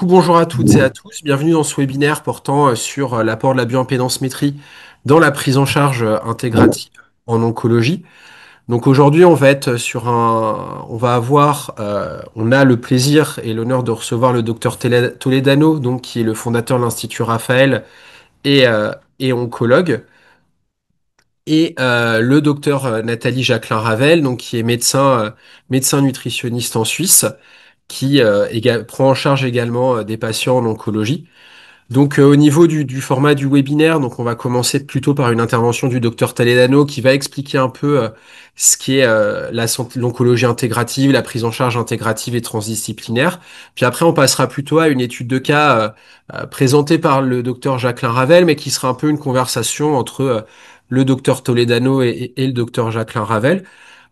Bonjour à toutes et à tous, bienvenue dans ce webinaire portant sur l'apport de la bioimpédancemétrie dans la prise en charge intégrative en oncologie. Donc aujourd'hui, on va être sur on a le plaisir et l'honneur de recevoir le docteur Toledano, donc qui est le fondateur de l'Institut Raphaël et oncologue, et le docteur Nathalie Jacquelin-Ravel, donc qui est médecin nutritionniste en Suisse, qui prend en charge également des patients en oncologie. Donc au niveau du format du webinaire, donc on va commencer plutôt par une intervention du docteur Taledano qui va expliquer un peu ce qui est l'oncologie intégrative, la prise en charge intégrative et transdisciplinaire. Puis après, on passera plutôt à une étude de cas présentée par le docteur Jacqueline Ravel, mais qui sera un peu une conversation entre le docteur Toledano et le docteur Jacqueline Ravel.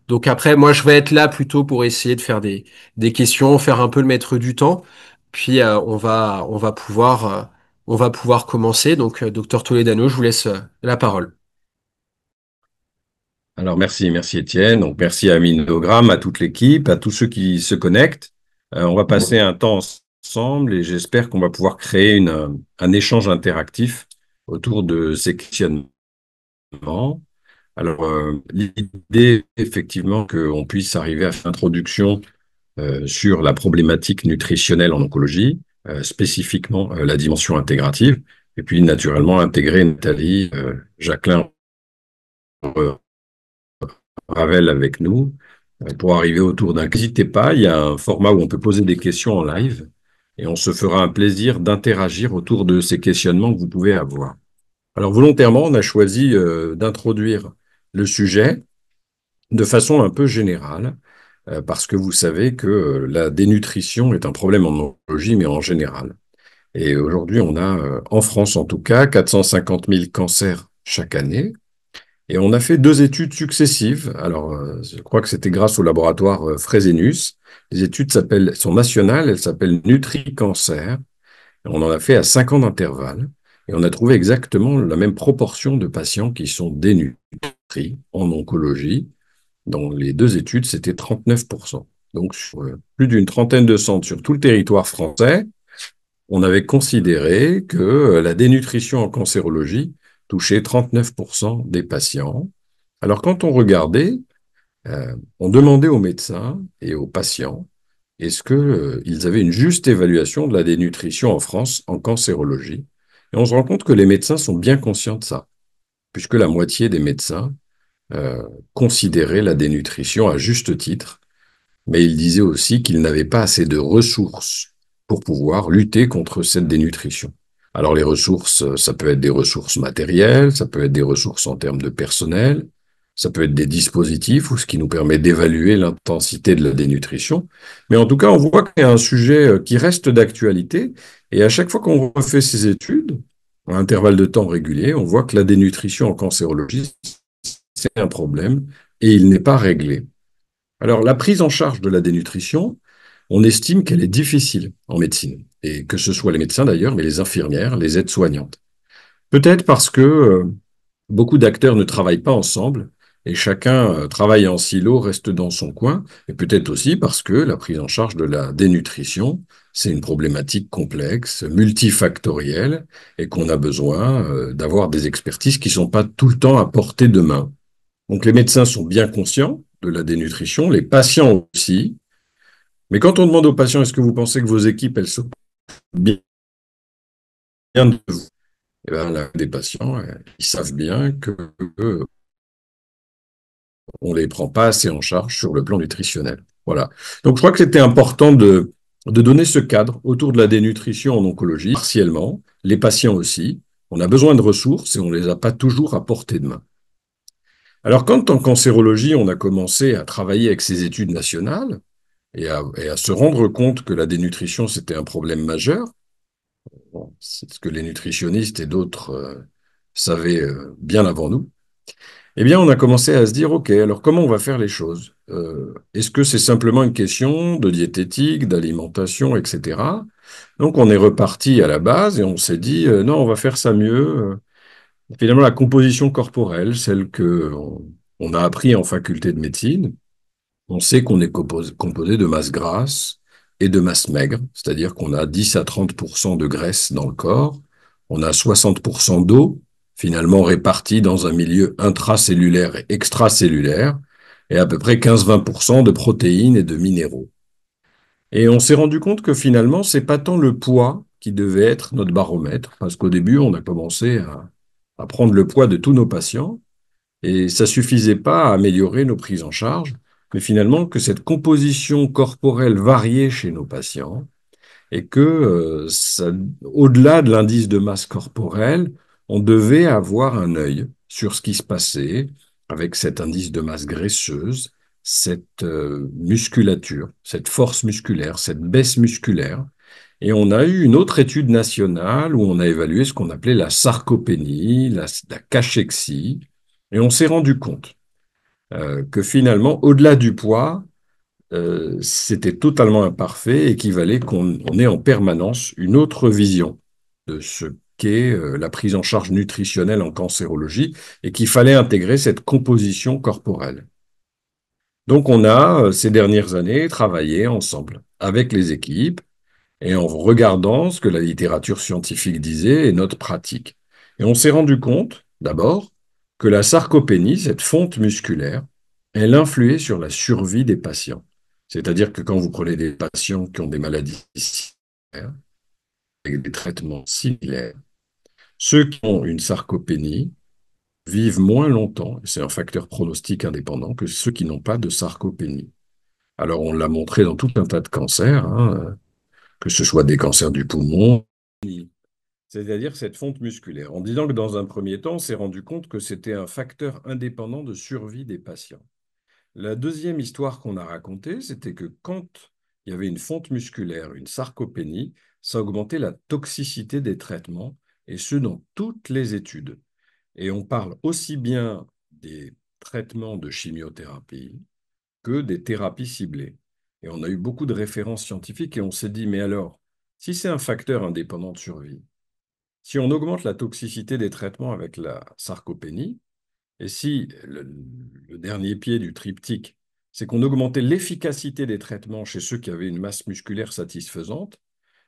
Donc après, moi, je vais être là plutôt pour essayer de faire des questions, faire un peu le maître du temps. Puis on va pouvoir commencer. Donc, docteur Toledano, je vous laisse la parole. Alors, merci Étienne. Donc, merci à Aminogramme, à toute l'équipe, à tous ceux qui se connectent. On va passer un temps ensemble et j'espère qu'on va pouvoir créer un échange interactif autour de ces questionnements. Alors, l'idée, effectivement, qu'on puisse arriver à faire une introduction sur la problématique nutritionnelle en oncologie, spécifiquement la dimension intégrative, et puis naturellement intégrer Nathalie, Jacqueline, Ravel avec nous pour arriver autour d'un. N'hésitez pas, il y a un format où on peut poser des questions en live et on se fera un plaisir d'interagir autour de ces questionnements que vous pouvez avoir. Alors volontairement, on a choisi d'introduire le sujet de façon un peu générale parce que vous savez que la dénutrition est un problème en oncologie, mais en général. Et aujourd'hui, on a, en France en tout cas, 450 000 cancers chaque année. Et on a fait deux études successives. Alors, je crois que c'était grâce au laboratoire Fresenius. Les études sont nationales, elles s'appellent Nutri-Cancer. On en a fait à 5 ans d'intervalle. Et on a trouvé exactement la même proportion de patients qui sont dénutris en oncologie. Dans les deux études, c'était 39%. Donc, sur plus d'une trentaine de centres sur tout le territoire français, on avait considéré que la dénutrition en cancérologie touchait 39% des patients. Alors, quand on regardait, on demandait aux médecins et aux patients est-ce qu'ils avaient une juste évaluation de la dénutrition en France en cancérologie. Et on se rend compte que les médecins sont bien conscients de ça, puisque la moitié des médecins euh, considéraient la dénutrition à juste titre, mais ils disaient aussi qu'ils n'avaient pas assez de ressources pour pouvoir lutter contre cette dénutrition. Alors les ressources, ça peut être des ressources matérielles, ça peut être des ressources en termes de personnel, ça peut être des dispositifs, ou ce qui nous permet d'évaluer l'intensité de la dénutrition. Mais en tout cas, on voit qu'il y a un sujet qui reste d'actualité, et à chaque fois qu'on refait ces études, à intervalles de temps réguliers, on voit que la dénutrition en cancérologie, c'est un problème, et il n'est pas réglé. Alors, la prise en charge de la dénutrition, on estime qu'elle est difficile en médecine, et que ce soit les médecins d'ailleurs, mais les infirmières, les aides-soignantes. Peut-être parce que beaucoup d'acteurs ne travaillent pas ensemble, et chacun travaille en silo, reste dans son coin, et peut-être aussi parce que la prise en charge de la dénutrition, c'est une problématique complexe, multifactorielle, et qu'on a besoin d'avoir des expertises qui ne sont pas tout le temps à portée de main. Donc les médecins sont bien conscients de la dénutrition, les patients aussi. Mais quand on demande aux patients, est-ce que vous pensez que vos équipes, elles s'occupent bien de vous? Eh bien, là, des patients, ils savent bien que on les prend pas assez en charge sur le plan nutritionnel. Voilà. Donc je crois que c'était important de donner ce cadre autour de la dénutrition en oncologie, partiellement, les patients aussi. On a besoin de ressources et on ne les a pas toujours à portée de main. Alors quand en cancérologie, on a commencé à travailler avec ces études nationales, et à se rendre compte que la dénutrition, c'était un problème majeur. Bon, c'est ce que les nutritionnistes et d'autres savaient bien avant nous. Eh bien, on a commencé à se dire, OK, alors comment on va faire les choses? Est-ce que c'est simplement une question de diététique, d'alimentation, etc. Donc, on est reparti à la base et on s'est dit, non, on va faire ça mieux. Finalement, la composition corporelle, celle que on a appris en faculté de médecine, on sait qu'on est composé de masse grasse, et de masse maigre, c'est-à-dire qu'on a 10 à 30 de graisse dans le corps, on a 60 d'eau, finalement répartie dans un milieu intracellulaire et extracellulaire, et à peu près 15-20 de protéines et de minéraux. Et on s'est rendu compte que finalement, c'est pas tant le poids qui devait être notre baromètre, parce qu'au début, on a commencé à prendre le poids de tous nos patients, et ça suffisait pas à améliorer nos prises en charge, mais finalement que cette composition corporelle variait chez nos patients et que au-delà de l'indice de masse corporelle, on devait avoir un œil sur ce qui se passait avec cet indice de masse graisseuse, cette musculature, cette force musculaire, cette baisse musculaire. Et on a eu une autre étude nationale où on a évalué ce qu'on appelait la sarcopénie, la cachexie, et on s'est rendu compte que finalement, au-delà du poids, c'était totalement imparfait et qu'il fallait qu'on ait en permanence une autre vision de ce qu'est la prise en charge nutritionnelle en cancérologie et qu'il fallait intégrer cette composition corporelle. Donc on a, ces dernières années, travaillé ensemble avec les équipes et en regardant ce que la littérature scientifique disait et notre pratique. Et on s'est rendu compte, d'abord, que la sarcopénie, cette fonte musculaire, elle influait sur la survie des patients. C'est-à-dire que quand vous prenez des patients qui ont des maladies similaires, avec des traitements similaires, ceux qui ont une sarcopénie vivent moins longtemps, et c'est un facteur pronostic indépendant, que ceux qui n'ont pas de sarcopénie. Alors on l'a montré dans tout un tas de cancers, hein, que ce soit des cancers du poumon, c'est-à-dire cette fonte musculaire, en disant que dans un premier temps, on s'est rendu compte que c'était un facteur indépendant de survie des patients. La deuxième histoire qu'on a racontée, c'était que quand il y avait une fonte musculaire, une sarcopénie, ça augmentait la toxicité des traitements, et ce, dans toutes les études. Et on parle aussi bien des traitements de chimiothérapie que des thérapies ciblées. Et on a eu beaucoup de références scientifiques et on s'est dit, mais alors, si c'est un facteur indépendant de survie, si on augmente la toxicité des traitements avec la sarcopénie, et si le dernier pied du triptyque, c'est qu'on augmentait l'efficacité des traitements chez ceux qui avaient une masse musculaire satisfaisante,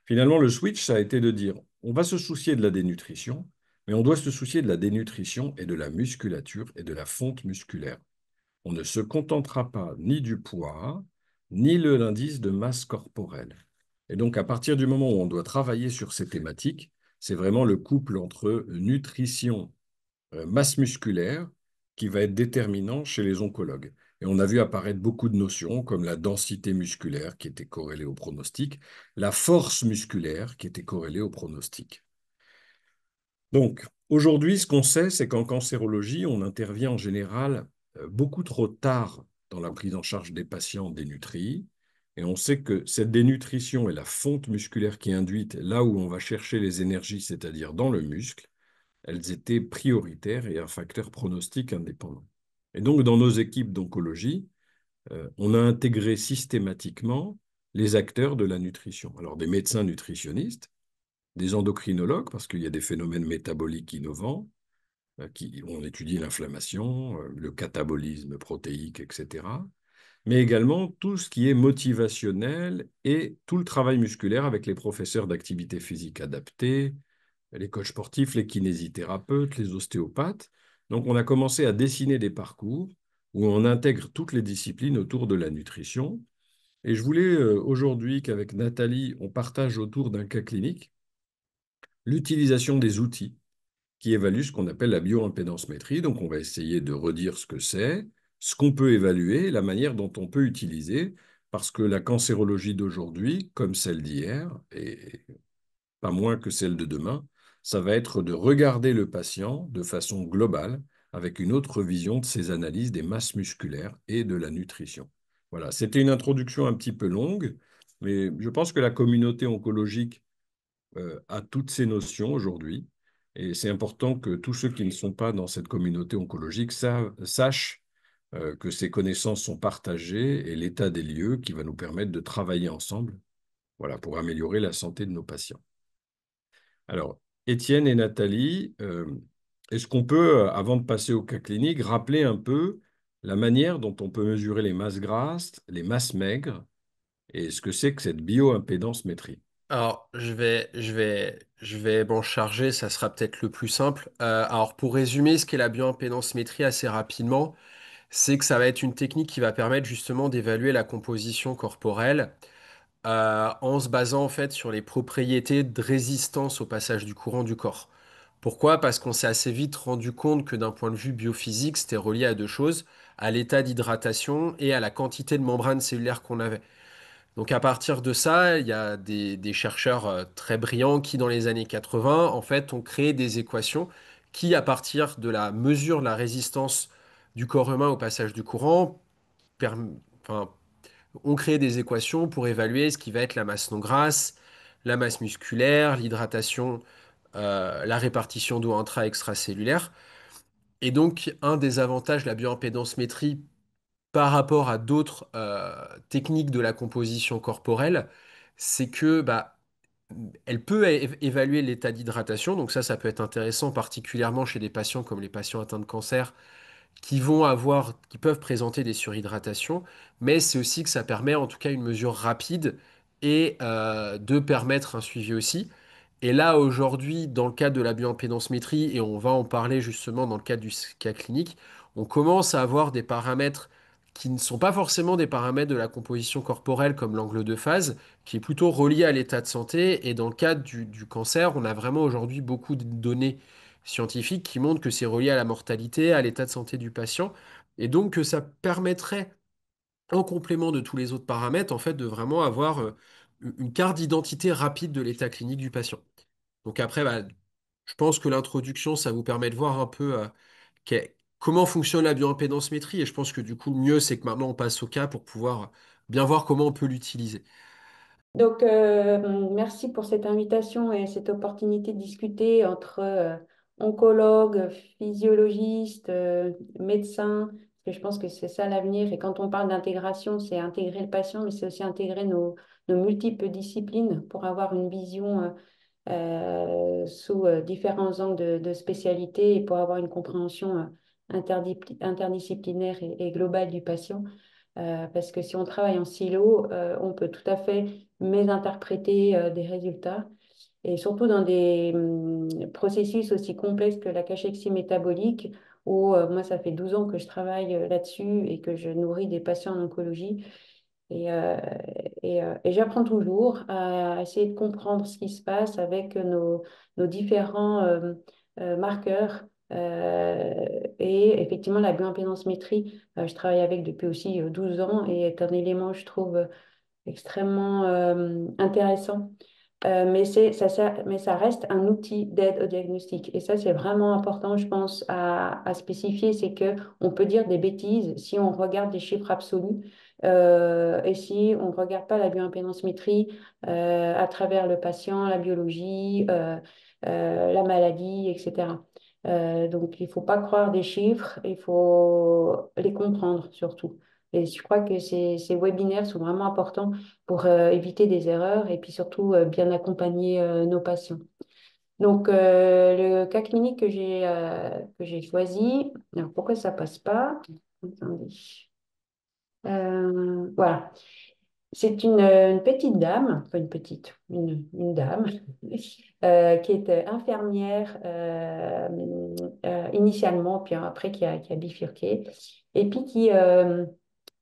finalement, le switch, ça a été de dire, on va se soucier de la dénutrition, mais on doit se soucier de la dénutrition et de la musculature et de la fonte musculaire. On ne se contentera pas ni du poids, ni de l'indice de masse corporelle. Et donc, à partir du moment où on doit travailler sur ces thématiques, c'est vraiment le couple entre nutrition, masse musculaire, qui va être déterminant chez les oncologues. Et on a vu apparaître beaucoup de notions comme la densité musculaire qui était corrélée au pronostic, la force musculaire qui était corrélée au pronostic. Donc, aujourd'hui, ce qu'on sait, c'est qu'en cancérologie, on intervient en général beaucoup trop tard dans la prise en charge des patients dénutris. Et on sait que cette dénutrition et la fonte musculaire qui est induite là où on va chercher les énergies, c'est-à-dire dans le muscle, elles étaient prioritaires et un facteur pronostic indépendant. Et donc, dans nos équipes d'oncologie, on a intégré systématiquement les acteurs de la nutrition. Alors, des médecins nutritionnistes, des endocrinologues, parce qu'il y a des phénomènes métaboliques innovants, on étudie l'inflammation, le catabolisme protéique, etc. Mais également tout ce qui est motivationnel et tout le travail musculaire avec les professeurs d'activité physique adaptée, les coachs sportifs, les kinésithérapeutes, les ostéopathes. Donc, on a commencé à dessiner des parcours où on intègre toutes les disciplines autour de la nutrition. Et je voulais aujourd'hui qu'avec Nathalie, on partage autour d'un cas clinique l'utilisation des outils qui évaluent ce qu'on appelle la bioimpédancemétrie. Donc, on va essayer de redire ce que c'est, ce qu'on peut évaluer, la manière dont on peut utiliser, parce que la cancérologie d'aujourd'hui, comme celle d'hier, et pas moins que celle de demain, ça va être de regarder le patient de façon globale, avec une autre vision de ses analyses des masses musculaires et de la nutrition. Voilà, c'était une introduction un petit peu longue, mais je pense que la communauté oncologique a toutes ces notions aujourd'hui. Et c'est important que tous ceux qui ne sont pas dans cette communauté oncologique sachent que ces connaissances sont partagées et l'état des lieux qui va nous permettre de travailler ensemble, voilà, pour améliorer la santé de nos patients. Alors, Étienne et Nathalie, est-ce qu'on peut, avant de passer au cas clinique, rappeler un peu la manière dont on peut mesurer les masses grasses, les masses maigres et ce que c'est que cette bioimpédance-métrie. Alors, je vais m'en charger, ça sera peut-être le plus simple. Alors, pour résumer ce qu'est la bioimpédance-métrie assez rapidement, c'est que ça va être une technique qui va permettre justement d'évaluer la composition corporelle en se basant en fait sur les propriétés de résistance au passage du courant du corps. Pourquoi? Parce qu'on s'est assez vite rendu compte que d'un point de vue biophysique, c'était relié à deux choses, à l'état d'hydratation et à la quantité de membranes cellulaires qu'on avait. Donc à partir de ça, il y a des chercheurs très brillants qui, dans les années 80, en fait, ont créé des équations qui, à partir de la mesure de la résistance du corps humain au passage du courant, enfin, ont créé des équations pour évaluer ce qui va être la masse non grasse, la masse musculaire, l'hydratation, la répartition d'eau intra- et extracellulaire. Et donc, un des avantages de la bioimpédance-métrie par rapport à d'autres techniques de la composition corporelle, c'est que bah, elle peut évaluer l'état d'hydratation. Donc ça peut être intéressant, particulièrement chez des patients comme les patients atteints de cancer, qui peuvent présenter des surhydratations, mais c'est aussi que ça permet en tout cas une mesure rapide et de permettre un suivi aussi. Et là, aujourd'hui, dans le cadre de la bioimpédance-métrie, et on va en parler justement dans le cadre du cas clinique, on commence à avoir des paramètres qui ne sont pas forcément des paramètres de la composition corporelle comme l'angle de phase, qui est plutôt relié à l'état de santé. Et dans le cadre du cancer, on a vraiment aujourd'hui beaucoup de données scientifiques qui montrent que c'est relié à la mortalité, à l'état de santé du patient, et donc que ça permettrait, en complément de tous les autres paramètres, en fait, de vraiment avoir une carte d'identité rapide de l'état clinique du patient. Donc après, bah, je pense que l'introduction, ça vous permet de voir un peu comment fonctionne la bioimpédance-métrie, et je pense que du coup, le mieux, c'est que maintenant on passe au cas pour pouvoir bien voir comment on peut l'utiliser. Donc, merci pour cette invitation et cette opportunité de discuter entre oncologues, physiologistes, médecins, parce que je pense que c'est ça l'avenir. Et quand on parle d'intégration, c'est intégrer le patient, mais c'est aussi intégrer nos multiples disciplines pour avoir une vision sous différents angles de spécialité et pour avoir une compréhension interdisciplinaire et globale du patient. Parce que si on travaille en silo, on peut tout à fait mésinterpréter des résultats. Et surtout dans des processus aussi complexes que la cachexie métabolique, où moi, ça fait 12 ans que je travaille là-dessus et que je nourris des patients en oncologie. Et, et j'apprends toujours à essayer de comprendre ce qui se passe avec nos différents marqueurs. Et effectivement, la bioimpédance-métrie, je travaille avec depuis aussi 12 ans et est un élément, je trouve, extrêmement intéressant. Mais ça reste un outil d'aide au diagnostic. Et ça, c'est vraiment important, je pense, à spécifier, c'est que on peut dire des bêtises si on regarde les chiffres absolus et si on ne regarde pas la bioimpédance-métrie à travers le patient, la biologie, la maladie, etc. Donc, il ne faut pas croire des chiffres, il faut les comprendre surtout. Et je crois que ces webinaires sont vraiment importants pour éviter des erreurs et puis surtout bien accompagner nos patients. Donc, le cas clinique que j'ai choisi, alors pourquoi ça passe pas? Attendez. Voilà. C'est une petite dame, enfin une petite, une dame, qui est infirmière initialement, puis après qui a bifurqué, et puis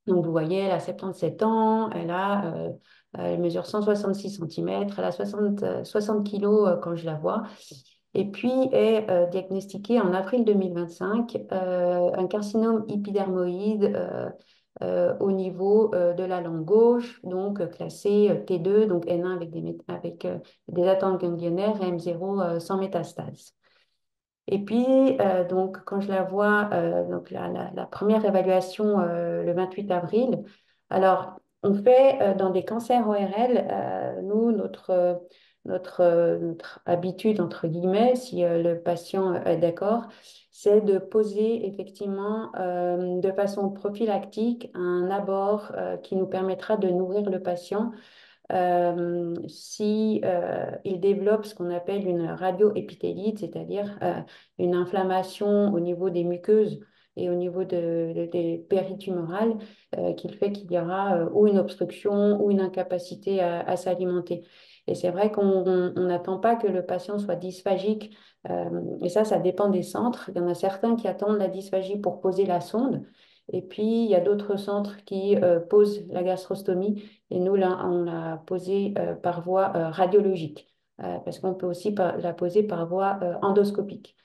donc, vous voyez, elle a 77 ans, elle mesure 166 cm, elle a 60 kilos quand je la vois, et puis est diagnostiquée en avril 2025 un carcinome épidermoïde au niveau de la langue gauche, donc classé T2, donc N1 avec des attentes ganglionnaires et M0 sans métastase. Et puis, donc, quand je la vois, donc la première évaluation le 28 avril, alors, on fait dans des cancers ORL, nous, notre habitude, entre guillemets, si le patient est d'accord, c'est de poser effectivement de façon prophylactique un abord qui nous permettra de nourrir le patient si il développe ce qu'on appelle une radioépithélite, c'est-à-dire une inflammation au niveau des muqueuses et au niveau des péritumorales qui fait qu'il y aura ou une obstruction ou une incapacité à s'alimenter. Et c'est vrai qu'on n'attend pas que le patient soit dysphagique. Et ça dépend des centres. Il y en a certains qui attendent la dysphagie pour poser la sonde. Et puis, il y a d'autres centres qui posent la gastrostomie. Et nous, là, on l'a posée par voie radiologique, parce qu'on peut aussi la poser par voie endoscopique.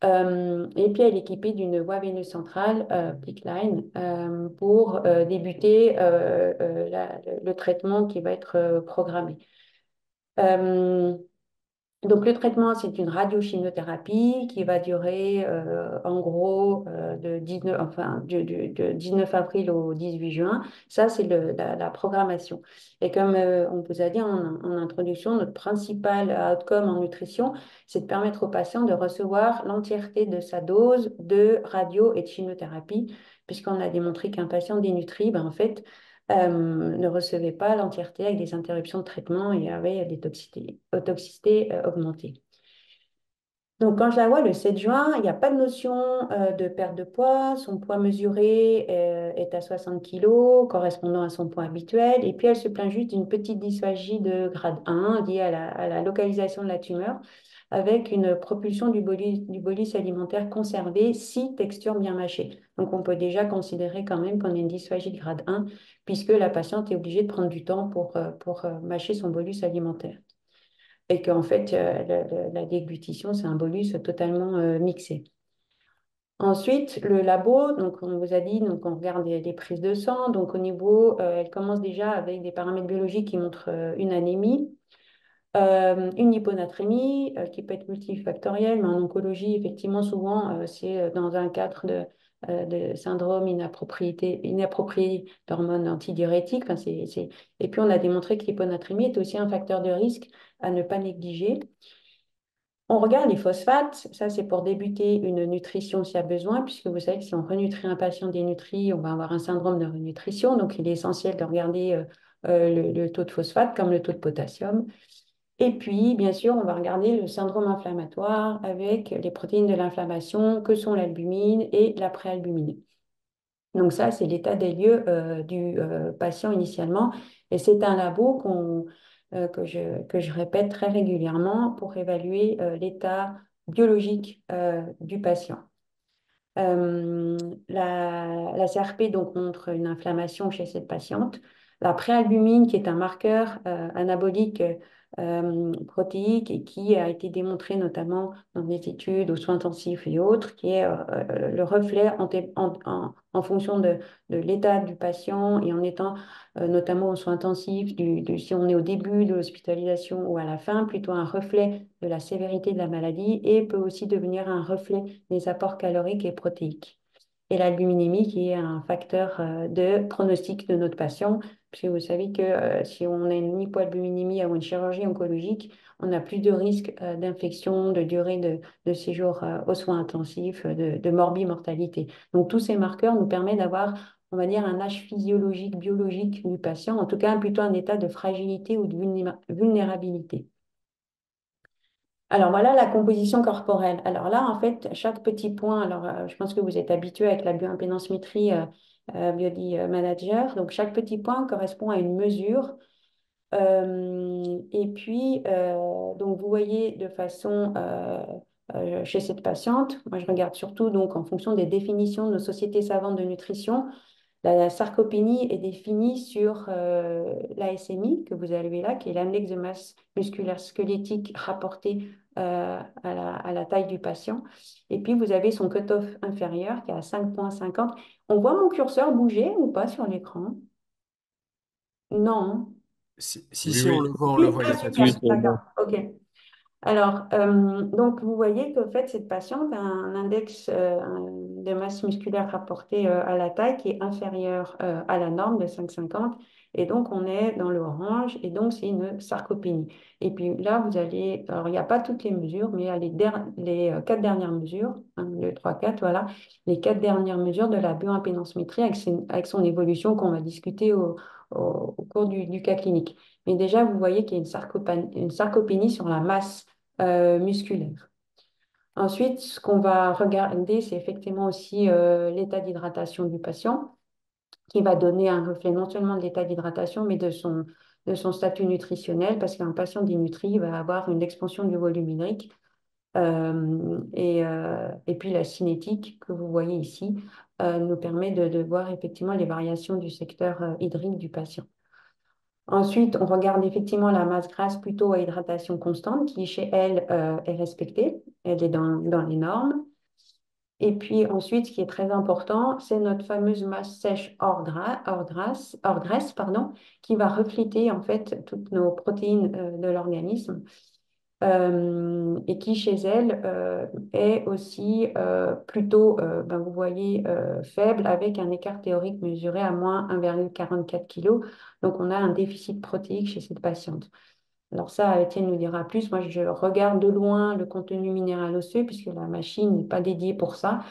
Et puis, elle est équipée d'une voie veineuse centrale, PICC-Line, pour débuter le traitement qui va être programmé. Euh, donc, le traitement, c'est une radiochimiothérapie qui va durer en gros de 19, enfin, de 19 avril au 18 juin. Ça, c'est la programmation. Et comme on vous a dit en introduction, notre principal outcome en nutrition, c'est de permettre au patient de recevoir l'entièreté de sa dose de radio et de chimiothérapie, puisqu'on a démontré qu'un patient dénutri, ben, en fait, ne recevait pas l'entièreté avec des interruptions de traitement et avait des toxicités augmentées. Donc, quand je la vois le 7 juin, il n'y a pas de notion de perte de poids. Son poids mesuré est à 60 kilos, correspondant à son poids habituel. Et puis, elle se plaint juste d'une petite dysphagie de grade 1 liée à la localisation de la tumeur, avec une propulsion du bolus alimentaire conservé, si texture bien mâchée. Donc, on peut déjà considérer quand même qu'on a une dysphagie de grade 1, puisque la patiente est obligée de prendre du temps pour mâcher son bolus alimentaire. Et qu'en fait, la déglutition, c'est un bolus totalement mixé. Ensuite, le labo, donc on vous a dit, donc on regarde les prises de sang. Donc au niveau, elle commence déjà avec des paramètres biologiques qui montrent une anémie, une hyponatrémie qui peut être multifactorielle, mais en oncologie, effectivement, souvent, c'est dans un cadre de syndrome inapproprié d'hormones antidiurétiques. Enfin, Et puis, on a démontré que l'hyponatrémie est aussi un facteur de risque à ne pas négliger. On regarde les phosphates, ça c'est pour débuter une nutrition s'il y a besoin, puisque vous savez que si on renutrit un patient dénutri, on va avoir un syndrome de renutrition, donc il est essentiel de regarder le taux de phosphate comme le taux de potassium. Et puis, bien sûr, on va regarder le syndrome inflammatoire avec les protéines de l'inflammation, que sont l'albumine et la préalbumine. Donc ça, c'est l'état des lieux du patient initialement. Et c'est un labo que je répète très régulièrement pour évaluer l'état biologique du patient. Euh, la CRP donc, montre une inflammation chez cette patiente. La préalbumine, qui est un marqueur anabolique protéique et qui a été démontré notamment dans des études aux soins intensifs et autres, qui est le reflet en fonction de l'état du patient et en étant notamment aux soins intensifs, si on est au début de l'hospitalisation ou à la fin, plutôt un reflet de la sévérité de la maladie et peut aussi devenir un reflet des apports caloriques et protéiques. Et l'albuminémie qui est un facteur de pronostic de notre patient, puisque vous savez que si on a une hypoalbuminémie ou une chirurgie oncologique, on a plus de risques d'infection, de durée de séjour aux soins intensifs, de morbimortalité. Donc tous ces marqueurs nous permettent d'avoir, on va dire, un âge physiologique, biologique du patient, en tout cas plutôt un état de fragilité ou de vulnérabilité. Alors voilà la composition corporelle. Alors là, en fait, chaque petit point, alors je pense que vous êtes habitué avec la bioimpédance-métrie Biody Manager. Donc chaque petit point correspond à une mesure. Et puis, donc vous voyez de façon chez cette patiente, moi je regarde surtout donc en fonction des définitions de nos sociétés savantes de nutrition. La sarcopénie est définie sur l'ASMI que vous avez là, qui est l'index de masse musculaire squelettique rapporté à la taille du patient. Et puis, vous avez son cutoff inférieur qui est à 5,50. On voit mon curseur bouger ou pas sur l'écran? Non. Si, Oui, si, oui, on le Oui, voit, il n'y ah, a pas de super, oui, souci. c'est d'accord, bon. ok. Alors, donc, vous voyez qu'en fait, cette patiente a un index de masse musculaire rapporté à la taille qui est inférieur à la norme de 5,50. Et donc, on est dans le orange. Et donc, c'est une sarcopénie. Et puis là, vous allez... Alors, il n'y a pas toutes les mesures, mais il y a les quatre dernières mesures. 1, 2, 3, 4, voilà. Les quatre dernières mesures de la bioimpédance-métrie avec son évolution qu'on va discuter au cours du cas clinique. Mais déjà, vous voyez qu'il y a une sarcopénie sur la masse musculaire. Ensuite, ce qu'on va regarder, c'est effectivement aussi l'état d'hydratation du patient, qui va donner un reflet non seulement de l'état d'hydratation, mais de son statut nutritionnel, parce qu'un patient dénutri va avoir une expansion du volume hydrique. Et puis la cinétique que vous voyez ici nous permet de voir effectivement les variations du secteur hydrique du patient. Ensuite, on regarde effectivement la masse grasse plutôt à hydratation constante, qui chez elle est respectée, elle est dans les normes. Et puis ensuite, ce qui est très important, c'est notre fameuse masse sèche hors graisse, pardon, qui va refléter en fait toutes nos protéines de l'organisme et qui chez elle est aussi plutôt, ben, vous voyez, faible avec un écart théorique mesuré à moins 1,44 kg. Donc on a un déficit protéique chez cette patiente. Alors ça, Étienne nous dira plus. Moi, je regarde de loin le contenu minéral osseux puisque la machine n'est pas dédiée pour ça.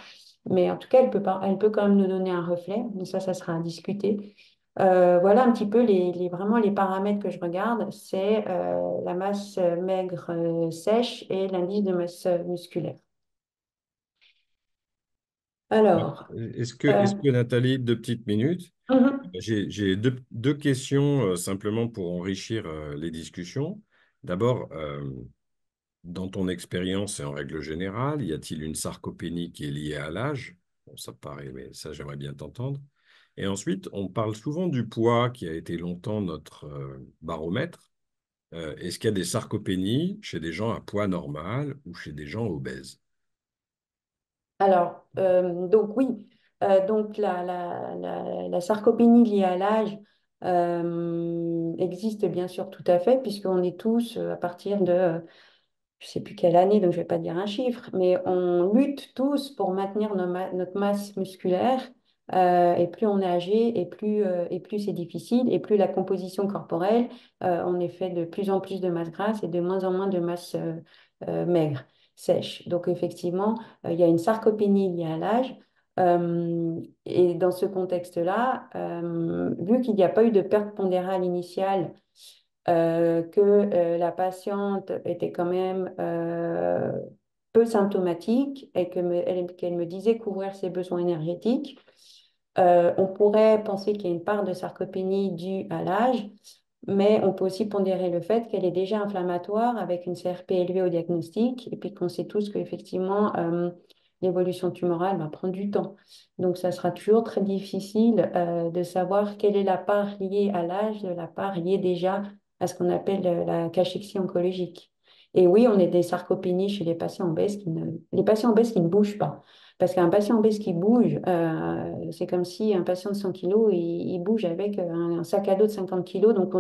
Mais en tout cas, elle peut quand même nous donner un reflet. Mais ça sera à discuter. Voilà un petit peu vraiment les paramètres que je regarde. C'est la masse maigre sèche et l'indice de masse musculaire. Alors, Est-ce que Nathalie, 2 petites minutes, mhm. j'ai deux questions simplement pour enrichir les discussions. D'abord, dans ton expérience et en règle générale, y a-t-il une sarcopénie qui est liée à l'âge? Bon, ça paraît, mais ça, j'aimerais bien t'entendre. Et ensuite, on parle souvent du poids qui a été longtemps notre baromètre. Est-ce qu'il y a des sarcopénies chez des gens à poids normal ou chez des gens obèses? Alors, donc oui, donc la sarcopénie liée à l'âge existe bien sûr tout à fait, puisqu'on est tous à partir de je ne sais plus quelle année, donc je ne vais pas dire un chiffre, mais on lutte tous pour maintenir notre masse musculaire. Et plus on est âgé, et plus c'est difficile, et plus la composition corporelle, on est fait de plus en plus de masse grasse et de moins en moins de masse maigre, sèche. Donc effectivement, il y a une sarcopénie liée à l'âge. Et dans ce contexte-là, vu qu'il n'y a pas eu de perte pondérale initiale, que la patiente était quand même peu symptomatique et qu'elle me disait couvrir ses besoins énergétiques. On pourrait penser qu'il y a une part de sarcopénie due à l'âge, mais on peut aussi pondérer le fait qu'elle est déjà inflammatoire avec une CRP élevée au diagnostic et puis qu'on sait tous qu'effectivement, l'évolution tumorale va prendre du temps. Donc, ça sera toujours très difficile de savoir quelle est la part liée à l'âge de la part liée déjà à ce qu'on appelle la cachexie oncologique. Et oui, on a des sarcopénies chez les patients obèses qui ne bougent pas. Parce qu'un patient obèse qui bouge, c'est comme si un patient de 100 kilos, il bouge avec un sac à dos de 50 kilos. Donc,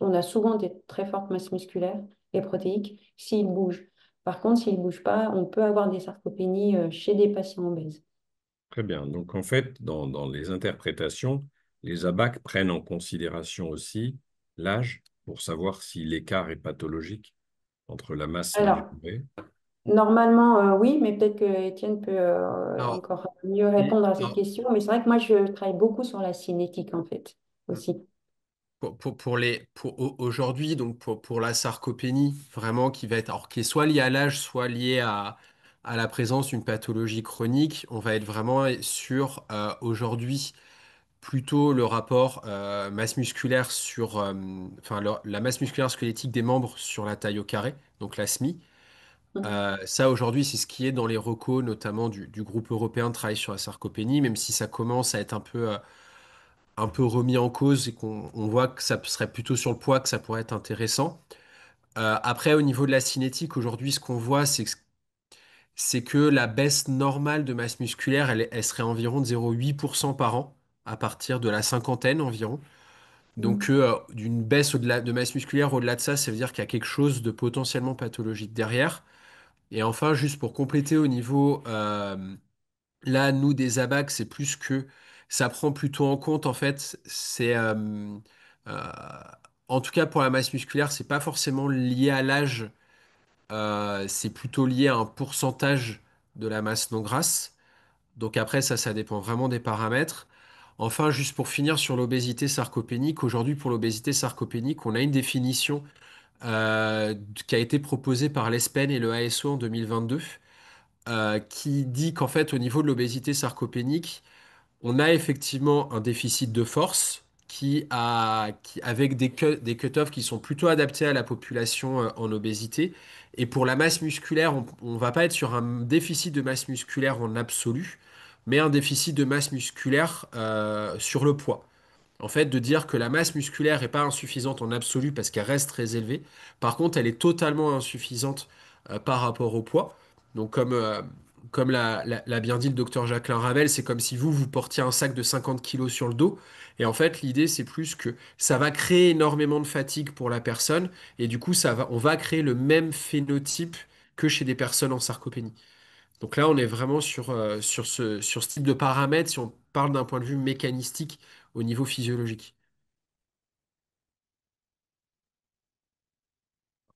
on a souvent des très fortes masses musculaires et protéiques s'il bouge. Par contre, s'il ne bouge pas, on peut avoir des sarcopénies chez des patients obèses. Très bien. Donc, en fait, dans les interprétations, les ABAC prennent en considération aussi l'âge pour savoir si l'écart est pathologique entre la masse Alors, mesurée. normalement, oui, mais peut-être que Étienne peut Alors, encore mieux et- répondre à cette alors, question. Mais c'est vrai que moi, je travaille beaucoup sur la cinétique, en fait, aussi. aujourd'hui, donc pour la sarcopénie, vraiment qui va être, alors qui est soit liée à l'âge, soit liée à la présence d'une pathologie chronique, on va être vraiment sur aujourd'hui plutôt le rapport masse musculaire sur, enfin la masse musculaire squelettique des membres sur la taille au carré, donc la SMI. Ça aujourd'hui, c'est ce qui est dans les recos, notamment du groupe européen de travail sur la sarcopénie, même si ça commence à être un peu remis en cause et qu'on on voit que ça serait plutôt sur le poids que ça pourrait être intéressant. Après, au niveau de la cinétique, aujourd'hui, ce qu'on voit, c'est que la baisse normale de masse musculaire, elle serait environ de 0,8% par an, à partir de la cinquantaine environ. Donc, Mhm. d'une baisse au-delà de masse musculaire, au-delà de ça, ça veut dire qu'il y a quelque chose de potentiellement pathologique derrière. Et enfin, juste pour compléter au niveau, là, nous, des abacs, c'est plus que ça prend plutôt en compte, en fait, euh, en tout cas pour la masse musculaire, c'est pas forcément lié à l'âge, c'est plutôt lié à un pourcentage de la masse non grasse. Donc après, ça dépend vraiment des paramètres. Enfin, juste pour finir sur l'obésité sarcopénique, aujourd'hui, pour l'obésité sarcopénique, on a une définition qui a été proposée par l'ESPEN et le ASO en 2022. qui dit qu'en fait, au niveau de l'obésité sarcopénique, on a effectivement un déficit de force avec des cut-offs qui sont plutôt adaptés à la population en obésité. Et pour la masse musculaire, on va pas être sur un déficit de masse musculaire en absolu, mais un déficit de masse musculaire sur le poids. En fait, de dire que la masse musculaire n'est pas insuffisante en absolu parce qu'elle reste très élevée. Par contre, elle est totalement insuffisante par rapport au poids. Donc, comme l'a bien dit le docteur Jacqueline Ravel, c'est comme si vous portiez un sac de 50 kilos sur le dos. Et en fait, l'idée, c'est plus que ça va créer énormément de fatigue pour la personne. Et du coup, on va créer le même phénotype que chez des personnes en sarcopénie. Donc là, on est vraiment sur ce type de paramètres si on parle d'un point de vue mécanistique au niveau physiologique.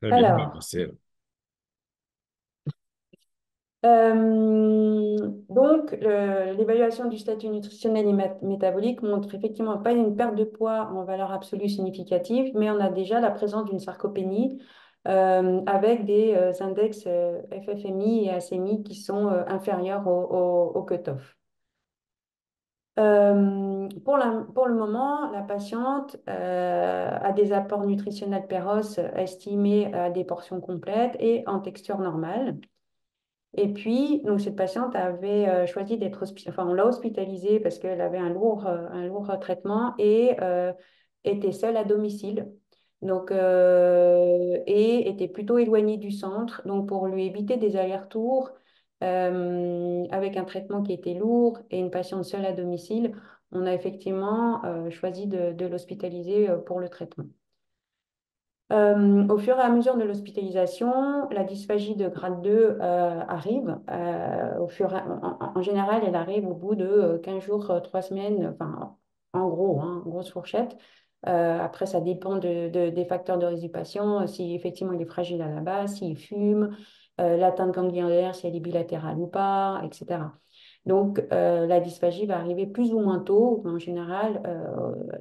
Très bien, ben, Alors, donc, l'évaluation du statut nutritionnel et métabolique montre effectivement pas une perte de poids en valeur absolue significative, mais on a déjà la présence d'une sarcopénie avec des index FFMI et ACMI qui sont inférieurs au cutoff. Pour le moment, la patiente a des apports nutritionnels péros estimés à des portions complètes et en texture normale. Et puis, donc, cette patiente avait choisi d'être enfin, on l'a hospitalisée parce qu'elle avait un lourd traitement et était seule à domicile. Donc, et était plutôt éloignée du centre. Donc, pour lui éviter des allers-retours avec un traitement qui était lourd et une patiente seule à domicile, on a effectivement choisi de l'hospitaliser pour le traitement. Au fur et à mesure de l'hospitalisation, la dysphagie de grade 2 arrive. En général, elle arrive au bout de 15 jours, 3 semaines, enfin, en gros, hein, grosse fourchette. Après, ça dépend des facteurs de résupation, si effectivement il est fragile à la base, s'il fume, l'atteinte ganglionnaire, si elle est bilatérale ou pas, etc. Donc, la dysphagie va arriver plus ou moins tôt. En général,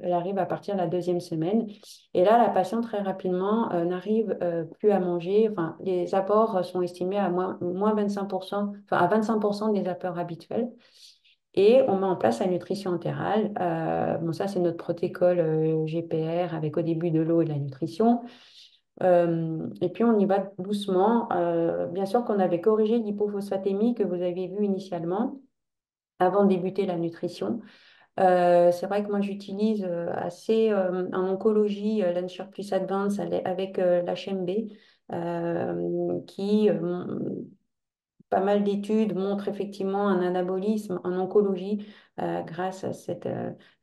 elle arrive à partir de la deuxième semaine. Et là, la patiente, très rapidement, n'arrive plus à manger. Enfin, les apports sont estimés à moins 25%, enfin, à 25% des apports habituels. Et on met en place la nutrition entérale. Bon, ça, c'est notre protocole GPR avec au début de l'eau et de la nutrition. Et puis, on y va doucement. Bien sûr qu'on avait corrigé l'hypophosphatémie que vous avez vue initialement avant de débuter la nutrition. C'est vrai que moi, j'utilise assez en oncologie l'Ensure Plus Advance avec l'HMB, qui, pas mal d'études montrent effectivement un anabolisme en oncologie grâce à,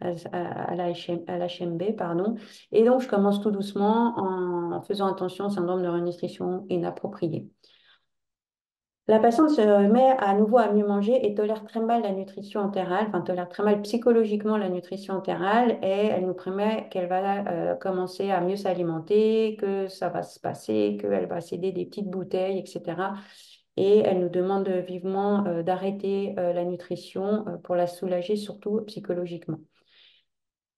à l'HMB, pardon. Et donc, je commence tout doucement en faisant attention au syndrome de renutrition inappropriée. La patiente se met à nouveau à mieux manger et tolère très mal la nutrition entérale, enfin tolère très mal psychologiquement la nutrition entérale et elle nous promet qu'elle va commencer à mieux s'alimenter, que ça va se passer, qu'elle va céder des petites bouteilles, etc. Et elle nous demande vivement d'arrêter la nutrition pour la soulager, surtout psychologiquement.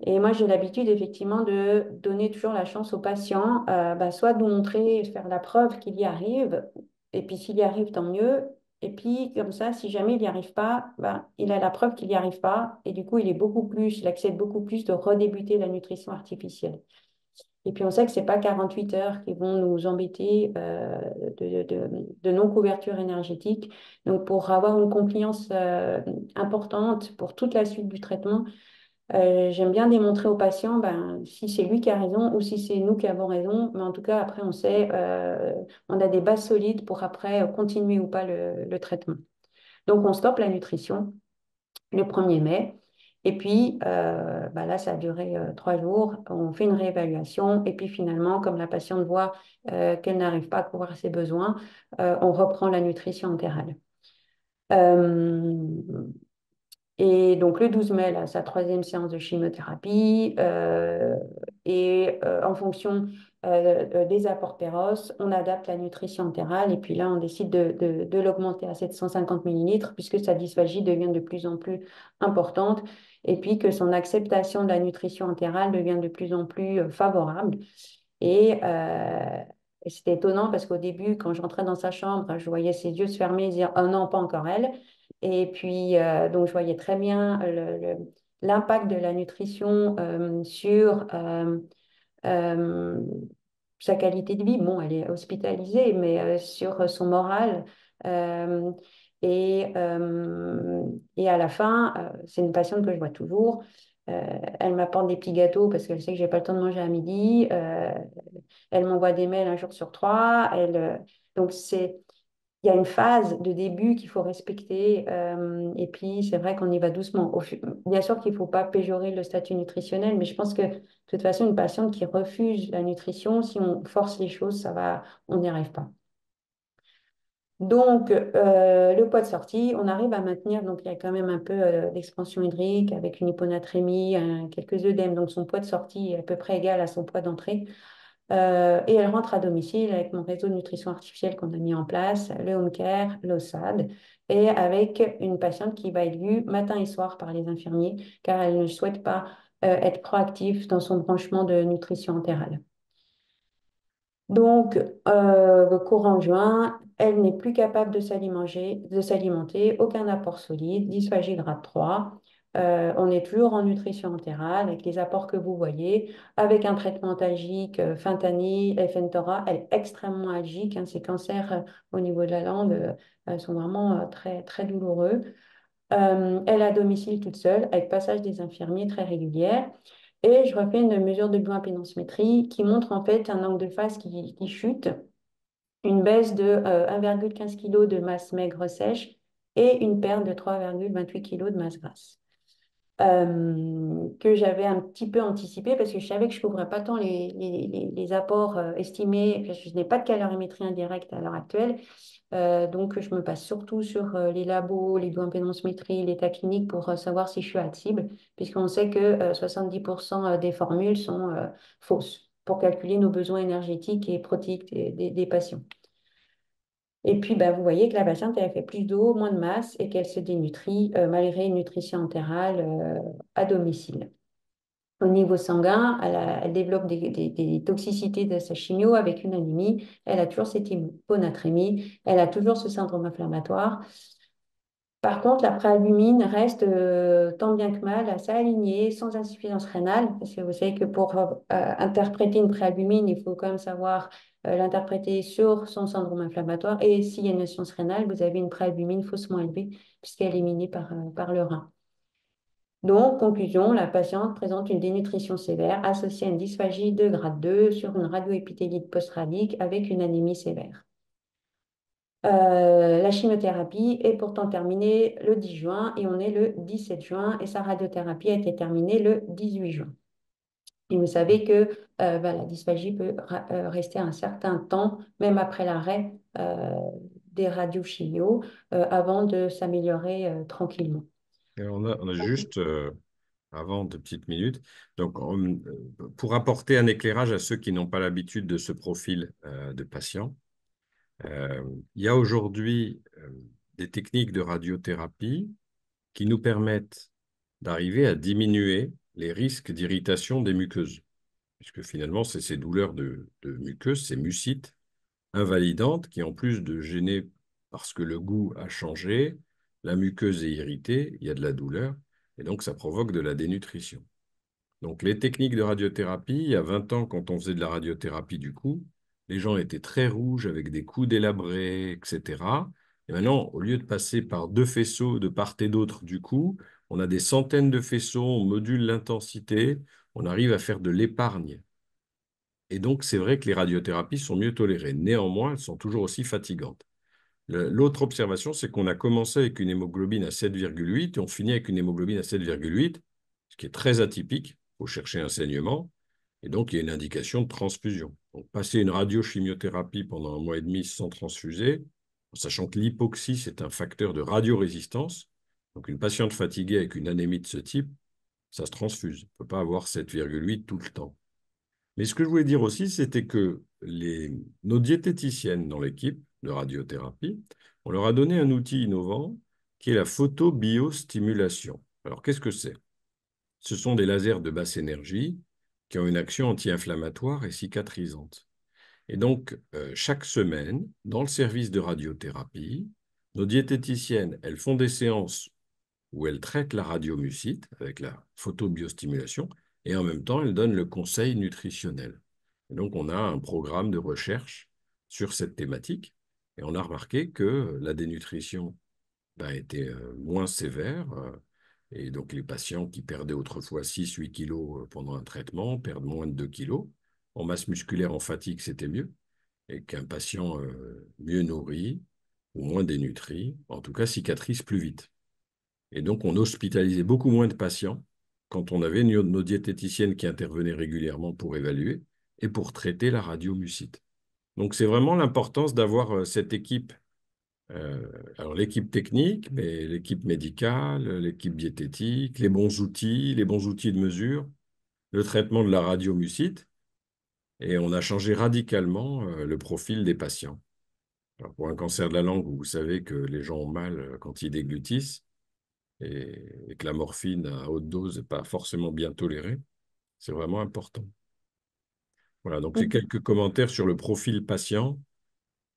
Et moi, j'ai l'habitude effectivement de donner toujours la chance aux patients, soit de nous montrer, faire la preuve qu'il y arrive, et puis s'il y arrive, tant mieux. Et puis comme ça, si jamais il n'y arrive pas, il a la preuve qu'il n'y arrive pas, et du coup, il accepte beaucoup plus de redébuter la nutrition artificielle. Et puis on sait que c'est pas 48 heures qui vont nous embêter de non-couverture énergétique. Donc pour avoir une compliance importante pour toute la suite du traitement, j'aime bien démontrer aux patients si c'est lui qui a raison ou si c'est nous qui avons raison. Mais en tout cas, après, on sait, on a des bases solides pour après continuer ou pas le traitement. Donc, on stoppe la nutrition le 1er mai. Et puis, là, ça a duré 3 jours. On fait une réévaluation. Et puis, finalement, comme la patiente voit qu'elle n'arrive pas à couvrir ses besoins, on reprend la nutrition entérale. Et donc, le 12 mai, là, sa troisième séance de chimiothérapie. En fonction des apports Péros, on adapte la nutrition entérale. Et puis là, on décide de l'augmenter à 750 millilitres puisque sa dysphagie devient de plus en plus importante. Et puis que son acceptation de la nutrition entérale devient de plus en plus favorable. Et, Et c'était étonnant parce qu'au début, quand j'entrais dans sa chambre, je voyais ses yeux se fermer et dire, oh non, pas encore elle. Et puis, donc, je voyais très bien l'impact de la nutrition sur euh, sa qualité de vie. Bon, elle est hospitalisée, mais sur son moral. Euh, et à la fin, c'est une patiente que je vois toujours. Elle m'apporte des petits gâteaux parce qu'elle sait que j'ai pas le temps de manger à midi. Elle m'envoie des mails un jour sur trois. Donc, il y a une phase de début qu'il faut respecter. Et puis, c'est vrai qu'on y va doucement. Bien sûr qu'il ne faut pas péjorer le statut nutritionnel, mais je pense que de toute façon, une patiente qui refuse la nutrition, si on force les choses, on n'y arrive pas. Donc, le poids de sortie, on arrive à maintenir, donc il y a quand même un peu d'expansion hydrique avec une hyponatrémie, quelques œdèmes, donc son poids de sortie est à peu près égal à son poids d'entrée. Et elle rentre à domicile avec mon réseau de nutrition artificielle qu'on a mis en place, le home care, l'OSAD, et avec une patiente qui va être vue matin et soir par les infirmiers, car elle ne souhaite pas être proactive dans son branchement de nutrition entérale. Donc, courant juin, elle n'est plus capable de s'alimenter, aucun apport solide, dysphagie grade 3. On est toujours en nutrition entérale avec les apports que vous voyez, avec un traitement algique, fentanyl, Effentora. Elle est extrêmement algique, hein, ces cancers au niveau de la langue sont vraiment très, très douloureux. Elle est à domicile toute seule, avec passage des infirmiers très régulière. Et je refais une mesure de bioimpédance-métrie qui montre en fait un angle de phase qui chute, une baisse de 1,15 kg de masse maigre sèche et une perte de 3,28 kg de masse grasse. Que j'avais un petit peu anticipé parce que je savais que je ne couvrais pas tant les apports estimés. Je n'ai pas de calorimétrie indirecte à l'heure actuelle. Donc, je me base surtout sur les labos, les bioimpédance-métrie, l'état clinique pour savoir si je suis à cible, puisqu'on sait que 70% des formules sont fausses pour calculer nos besoins énergétiques et protéiques des patients. Et puis, bah, vous voyez que la patiente, elle fait plus d'eau, moins de masse et qu'elle se dénutrit malgré une nutrition entérale à domicile. Au niveau sanguin, elle développe des toxicités de sa chimio avec une anémie. Elle a toujours cette hyponatrémie. Elle a toujours ce syndrome inflammatoire. Par contre, la préalbumine reste tant bien que mal assez alignée, sans insuffisance rénale, parce que vous savez que pour interpréter une préalbumine, il faut quand même savoir l'interpréter sur son syndrome inflammatoire. Et s'il y a une insuffisance rénale, vous avez une préalbumine faussement élevée, puisqu'elle est éliminée par le rein. Donc, conclusion, la patiente présente une dénutrition sévère associée à une dysphagie de grade 2 sur une radioépithélite post-radique avec une anémie sévère. La chimiothérapie est pourtant terminée le 10 juin et on est le 17 juin et sa radiothérapie a été terminée le 18 juin. Et vous savez que la dysphagie peut rester un certain temps, même après l'arrêt des radiochimios, avant de s'améliorer tranquillement. Et on a juste, avant de petites minutes, donc pour apporter un éclairage à ceux qui n'ont pas l'habitude de ce profil de patient, euh, il y a aujourd'hui des techniques de radiothérapie qui nous permettent d'arriver à diminuer les risques d'irritation des muqueuses. Puisque finalement, c'est ces douleurs de muqueuse, ces mucites invalidantes qui, en plus de gêner parce que le goût a changé, la muqueuse est irritée, il y a de la douleur, et donc ça provoque de la dénutrition. Donc les techniques de radiothérapie, il y a 20 ans, quand on faisait de la radiothérapie du cou, les gens étaient très rouges avec des coups délabrés, etc. Et maintenant, au lieu de passer par 2 faisceaux de part et d'autre du cou, on a des centaines de faisceaux, on module l'intensité, on arrive à faire de l'épargne. Et donc, c'est vrai que les radiothérapies sont mieux tolérées. Néanmoins, elles sont toujours aussi fatigantes. L'autre observation, c'est qu'on a commencé avec une hémoglobine à 7,8 et on finit avec une hémoglobine à 7,8, ce qui est très atypique. Il faut chercher un saignement. Et donc, il y a une indication de transfusion. Donc, passer une radiochimiothérapie pendant 1 mois et demi sans transfuser, en sachant que l'hypoxie, c'est un facteur de radiorésistance. Donc, une patiente fatiguée avec une anémie de ce type, ça se transfuse. On ne peut pas avoir 7,8 tout le temps. Mais ce que je voulais dire aussi, c'était que nos diététiciennes dans l'équipe de radiothérapie, on leur a donné un outil innovant qui est la photobiostimulation. Alors, qu'est-ce que c'est? Ce sont des lasers de basse énergie qui ont une action anti-inflammatoire et cicatrisante. Et donc, chaque semaine, dans le service de radiothérapie, nos diététiciennes, elles font des séances où elles traitent la radiomucite avec la photobiostimulation et en même temps, elles donnent le conseil nutritionnel. Et donc, on a un programme de recherche sur cette thématique et on a remarqué que la dénutrition était moins sévère. Et donc, les patients qui perdaient autrefois 6-8 kilos pendant un traitement perdent moins de 2 kilos. En masse musculaire, en fatigue, c'était mieux. Et qu'un patient mieux nourri ou moins dénutri, en tout cas, cicatrise plus vite. Et donc, on hospitalisait beaucoup moins de patients quand on avait nos diététiciennes qui intervenaient régulièrement pour évaluer et pour traiter la radiomucite. Donc, c'est vraiment l'importance d'avoir cette équipe, alors l'équipe technique, mais l'équipe médicale, l'équipe diététique, les bons outils de mesure, le traitement de la radiomucite, et on a changé radicalement le profil des patients. Alors, pour un cancer de la langue, vous savez que les gens ont mal quand ils déglutissent, et que la morphine à haute dose n'est pas forcément bien tolérée. C'est vraiment important. Voilà, donc c'est quelques commentaires sur le profil patient.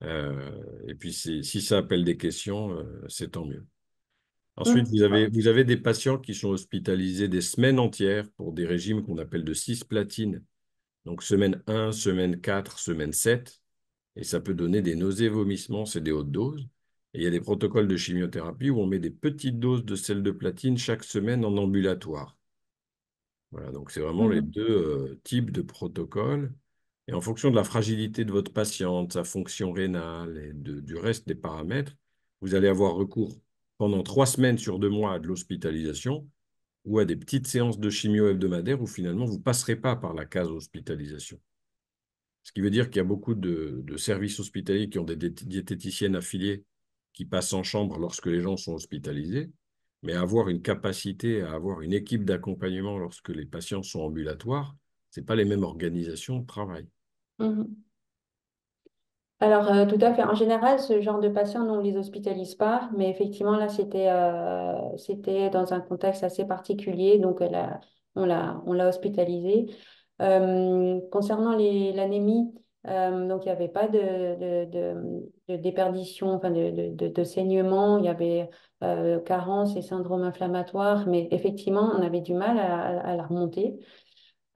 Et puis si ça appelle des questions, c'est tant mieux. Ensuite, Mhm. vous avez des patients qui sont hospitalisés des semaines entières pour des régimes qu'on appelle de cisplatine. Donc semaine 1, semaine 4, semaine 7. Et ça peut donner des nausées, vomissements, c'est des hautes doses. Et il y a des protocoles de chimiothérapie où on met des petites doses de sel de platine chaque semaine en ambulatoire. Voilà, donc c'est vraiment les Mhm. deux types de protocoles. Et en fonction de la fragilité de votre patient, de sa fonction rénale et du reste des paramètres, vous allez avoir recours pendant 3 semaines sur 2 mois à de l'hospitalisation ou à des petites séances de chimio hebdomadaires où finalement vous ne passerez pas par la case hospitalisation. Ce qui veut dire qu'il y a beaucoup de services hospitaliers qui ont des diététiciennes affiliées qui passent en chambre lorsque les gens sont hospitalisés, mais avoir une capacité à avoir une équipe d'accompagnement lorsque les patients sont ambulatoires, ce n'est pas les mêmes organisations de travail. Mhm. Alors, tout à fait. En général, ce genre de patients, nous, on ne les hospitalise pas, mais effectivement, là, c'était dans un contexte assez particulier, donc on l'a hospitalisé. Concernant l'anémie, donc il n'y avait pas de déperdition, enfin de saignement, il y avait carence et syndrome inflammatoire, mais effectivement, on avait du mal à la remonter.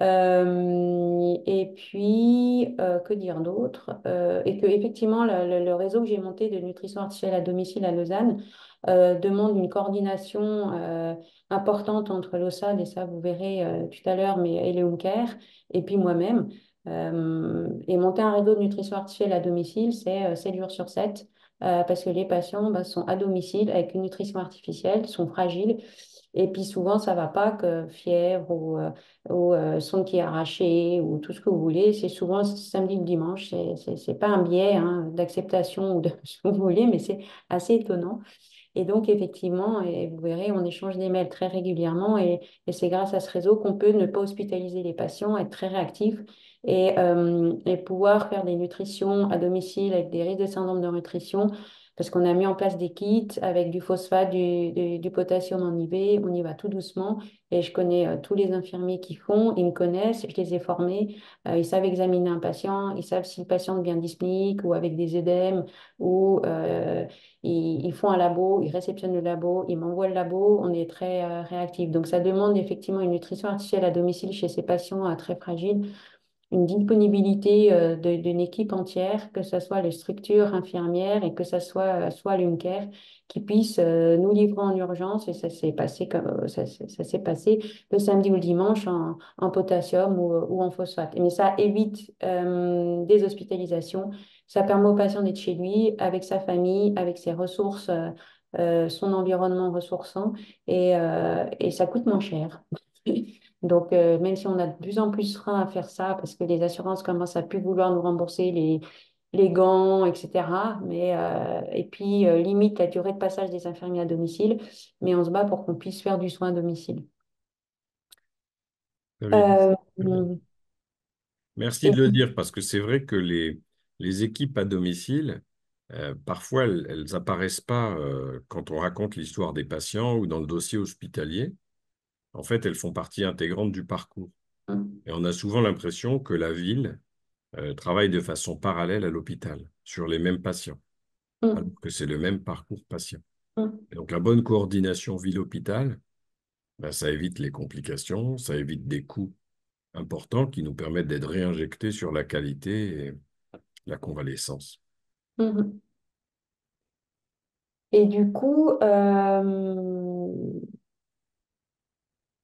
Et puis, que dire d'autre? Et que effectivement, le réseau que j'ai monté de nutrition artificielle à domicile à Lausanne demande une coordination importante entre l'OSAD, et ça vous verrez tout à l'heure, mais et les home care, et puis moi-même. Et monter un réseau de nutrition artificielle à domicile, c'est 7 jours sur 7, parce que les patients sont à domicile avec une nutrition artificielle, sont fragiles. Et puis souvent, ça va pas, que fièvre ou son qui est arraché ou tout ce que vous voulez. C'est souvent samedi ou dimanche. C'est pas un biais hein, d'acceptation ou de ce que vous voulez, mais c'est assez étonnant. Et donc, effectivement, et vous verrez, on échange des mails très régulièrement et c'est grâce à ce réseau qu'on peut ne pas hospitaliser les patients, être très réactif et pouvoir faire des nutritions à domicile avec des risques de syndrome de nutrition parce qu'on a mis en place des kits avec du phosphate, du potassium en IV. On y va tout doucement et je connais tous les infirmiers qui font, ils me connaissent, je les ai formés, ils savent examiner un patient, ils savent si le patient devient dyspnique ou avec des œdèmes ou ils font un labo, ils réceptionnent le labo, ils m'envoient le labo, on est très réactif. Donc ça demande effectivement une nutrition artificielle à domicile chez ces patients très fragiles, une disponibilité d'une équipe entière, que ce soit les structures infirmières et que ce soit l'UMCARE, qui puisse nous livrer en urgence. Et ça s'est passé ça s'est passé le samedi ou le dimanche en potassium ou en phosphate. Mais ça évite des hospitalisations. Ça permet au patient d'être chez lui, avec sa famille, avec ses ressources, son environnement ressourçant, et ça coûte moins cher. Donc, même si on a de plus en plus frein à faire ça, parce que les assurances commencent à plus vouloir nous rembourser les gants, etc. Et puis, limite la durée de passage des infirmiers à domicile, mais on se bat pour qu'on puisse faire du soin à domicile. Très bien. Euh, Très bien. Merci et de le dire parce que c'est vrai que les équipes à domicile, parfois, elles apparaissent pas quand on raconte l'histoire des patients ou dans le dossier hospitalier. En fait, elles font partie intégrante du parcours. Et on a souvent l'impression que la ville travaillent de façon parallèle à l'hôpital sur les mêmes patients, alors Mm, que c'est le même parcours patient. mm, Et donc la bonne coordination ville-hôpital, ben, ça évite les complications, ça évite des coûts importants qui nous permettent d'être réinjectés sur la qualité et la convalescence. mhm. Et du coup,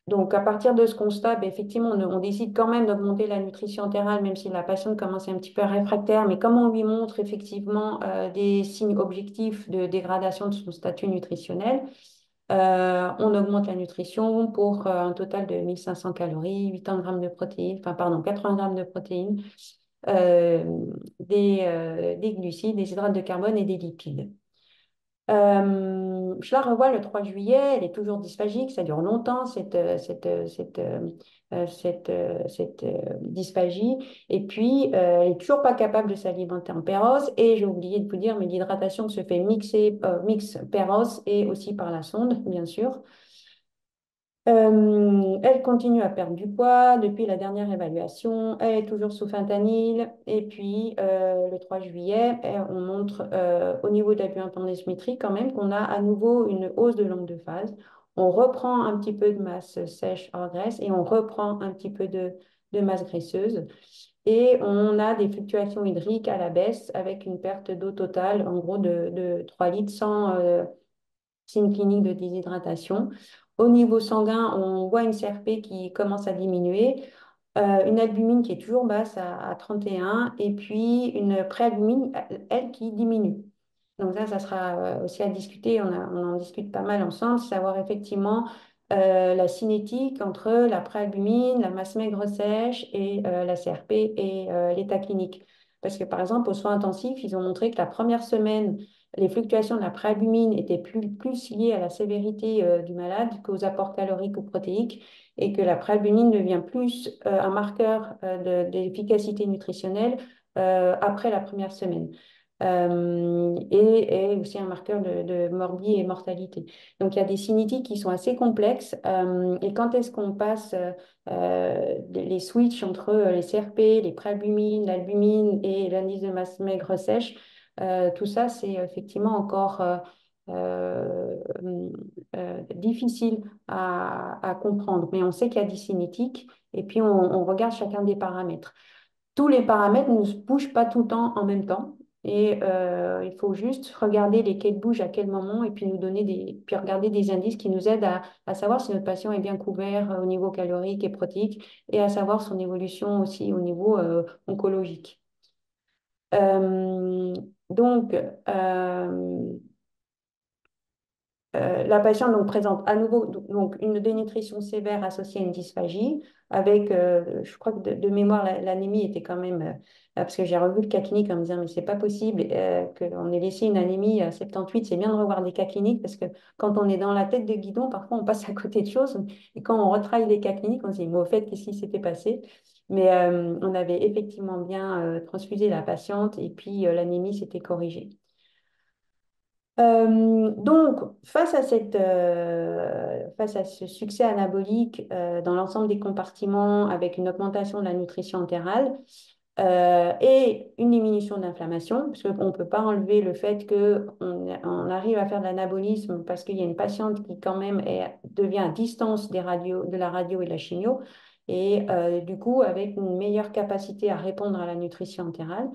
donc, à partir de ce constat, ben, effectivement, on décide quand même d'augmenter la nutrition entérale, même si la patiente commence un petit peu réfractaire. Mais comme on lui montre effectivement des signes objectifs de dégradation de son statut nutritionnel, on augmente la nutrition pour un total de 1500 calories, 80 grammes de protéines, enfin, pardon, 80 grammes de protéines, euh, des glucides, des hydrates de carbone et des lipides. Je la revois le 3 juillet, elle est toujours dysphagique, ça dure longtemps cette dysphagie. Et puis, elle est toujours pas capable de s'alimenter en péros. Et j'ai oublié de vous dire, mais l'hydratation se fait mix péros et aussi par la sonde, bien sûr. Elle continue à perdre du poids depuis la dernière évaluation. Elle est toujours sous fentanyl. Et puis, le 3 juillet, on montre au niveau de la bioimpédance quand même qu'on a à nouveau une hausse de longue de phase. On reprend un petit peu de masse sèche hors graisse et on reprend un petit peu de masse graisseuse. Et on a des fluctuations hydriques à la baisse avec une perte d'eau totale, en gros, de 3 litres sans signe clinique de déshydratation. Au niveau sanguin, on voit une CRP qui commence à diminuer, une albumine qui est toujours basse à 31 et puis une préalbumine, elle, qui diminue. Donc ça sera aussi à discuter, on en discute pas mal ensemble, savoir effectivement la cinétique entre la préalbumine, la masse maigre sèche et la CRP et l'état clinique. Parce que par exemple, aux soins intensifs, ils ont montré que la première semaine, les fluctuations de la préalbumine étaient plus liées à la sévérité du malade qu'aux apports caloriques ou protéiques et que la préalbumine devient plus un marqueur d'efficacité nutritionnelle après la première semaine. Et aussi un marqueur de morbie et mortalité. Donc, il y a des cinétiques qui sont assez complexes. Et quand est-ce qu'on passe les switches entre les CRP, les préalbumines, l'albumine et l'indice de masse maigre sèche, tout ça, c'est effectivement encore euh, difficile à comprendre. Mais on sait qu'il y a des cinétiques et puis on regarde chacun des paramètres. Tous les paramètres ne se bougent pas tout le temps en même temps. Et il faut juste regarder lesquels bougent à quel moment et puis puis regarder des indices qui nous aident à savoir si notre patient est bien couvert au niveau calorique et protéique et à savoir son évolution aussi au niveau oncologique. Euh, donc, la patiente donc, présente à nouveau donc, une dénutrition sévère associée à une dysphagie, avec, je crois que de mémoire, l'anémie était quand même, parce que j'ai revu le cas clinique en me disant, mais c'est pas possible qu'on ait laissé une anémie à 78, c'est bien de revoir des cas cliniques, parce que quand on est dans la tête de guidon, parfois on passe à côté de choses, et quand on retraille les cas cliniques, on se dit, mais au fait, qu'est-ce qui s'était passé? Mais on avait effectivement bien transfusé la patiente, et puis l'anémie s'était corrigée. Donc, face à ce succès anabolique dans l'ensemble des compartiments, avec une augmentation de la nutrition entérale et une diminution de l'inflammation, parce qu'on ne peut pas enlever le fait qu'on arrive à faire de l'anabolisme parce qu'il y a une patiente qui quand même devient à distance de la radio et de la chimio, et du coup avec une meilleure capacité à répondre à la nutrition entérale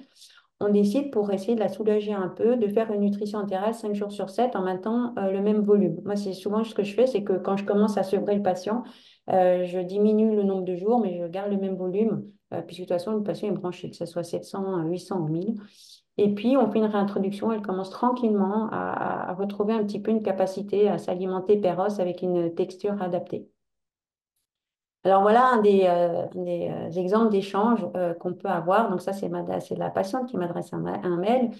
on décide pour essayer de la soulager un peu, de faire une nutrition entérale 5 jours sur 7 en maintenant le même volume. Moi, c'est souvent ce que je fais, c'est que quand je commence à sevrer le patient, je diminue le nombre de jours, mais je garde le même volume, puisque de toute façon, le patient est branché, que ce soit 700, 800 ou 1000. Et puis, on fait une réintroduction, elle commence tranquillement à retrouver un petit peu une capacité à s'alimenter péros avec une texture adaptée. Alors voilà un des exemples d'échanges qu'on peut avoir. Donc ça, c'est la patiente qui m'adresse un mail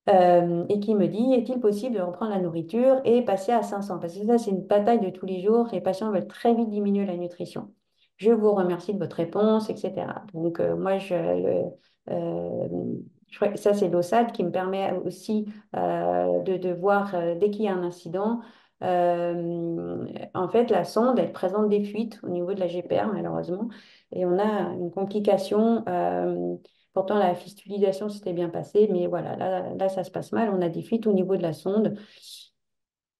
et qui me dit, est-il possible de reprendre la nourriture et passer à 500? Parce que ça, c'est une bataille de tous les jours. Les patients veulent très vite diminuer la nutrition. Je vous remercie de votre réponse, etc. Donc moi, euh, ça, c'est l'OSAD qui me permet aussi de voir dès qu'il y a un incident. En fait, la sonde, elle présente des fuites au niveau de la GPR, malheureusement, et on a une complication. Pourtant, la fistulisation s'était bien passée, mais voilà, là, ça se passe mal. On a des fuites au niveau de la sonde.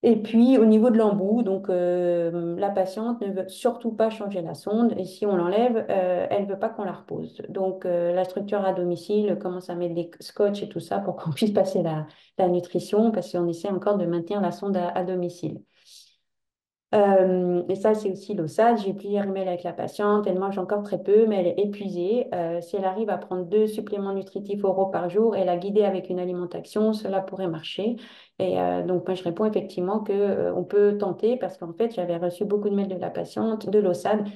Et puis, au niveau de l'embout, donc la patiente ne veut surtout pas changer la sonde. Et si on l'enlève, elle ne veut pas qu'on la repose. Donc, la structure à domicile commence à mettre des scotch et tout ça pour qu'on puisse passer la nutrition, parce qu'on essaie encore de maintenir la sonde à domicile. Et ça, c'est aussi l'OSAD. J'ai plusieurs emails avec la patiente. Elle mange encore très peu, mais elle est épuisée. Si elle arrive à prendre 2 suppléments nutritifs oraux par jour et la guider avec une alimentation, cela pourrait marcher. Et donc, moi, je réponds effectivement que, on peut tenter parce qu'en fait, j'avais reçu beaucoup de mails de la patiente, de l'OSAD,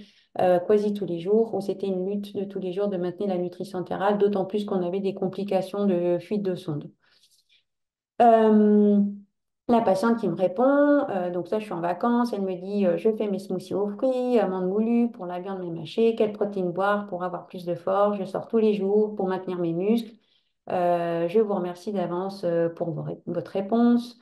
quasi tous les jours, où c'était une lutte de tous les jours de maintenir la nutrition entérale, d'autant plus qu'on avait des complications de fuite de sonde. Euh, la patiente qui me répond, donc ça, je suis en vacances, elle me dit, je fais mes smoothies aux fruits, amandes moulues pour la viande mâchée, quelle protéine boire pour avoir plus de force, je sors tous les jours pour maintenir mes muscles. Je vous remercie d'avance pour votre réponse.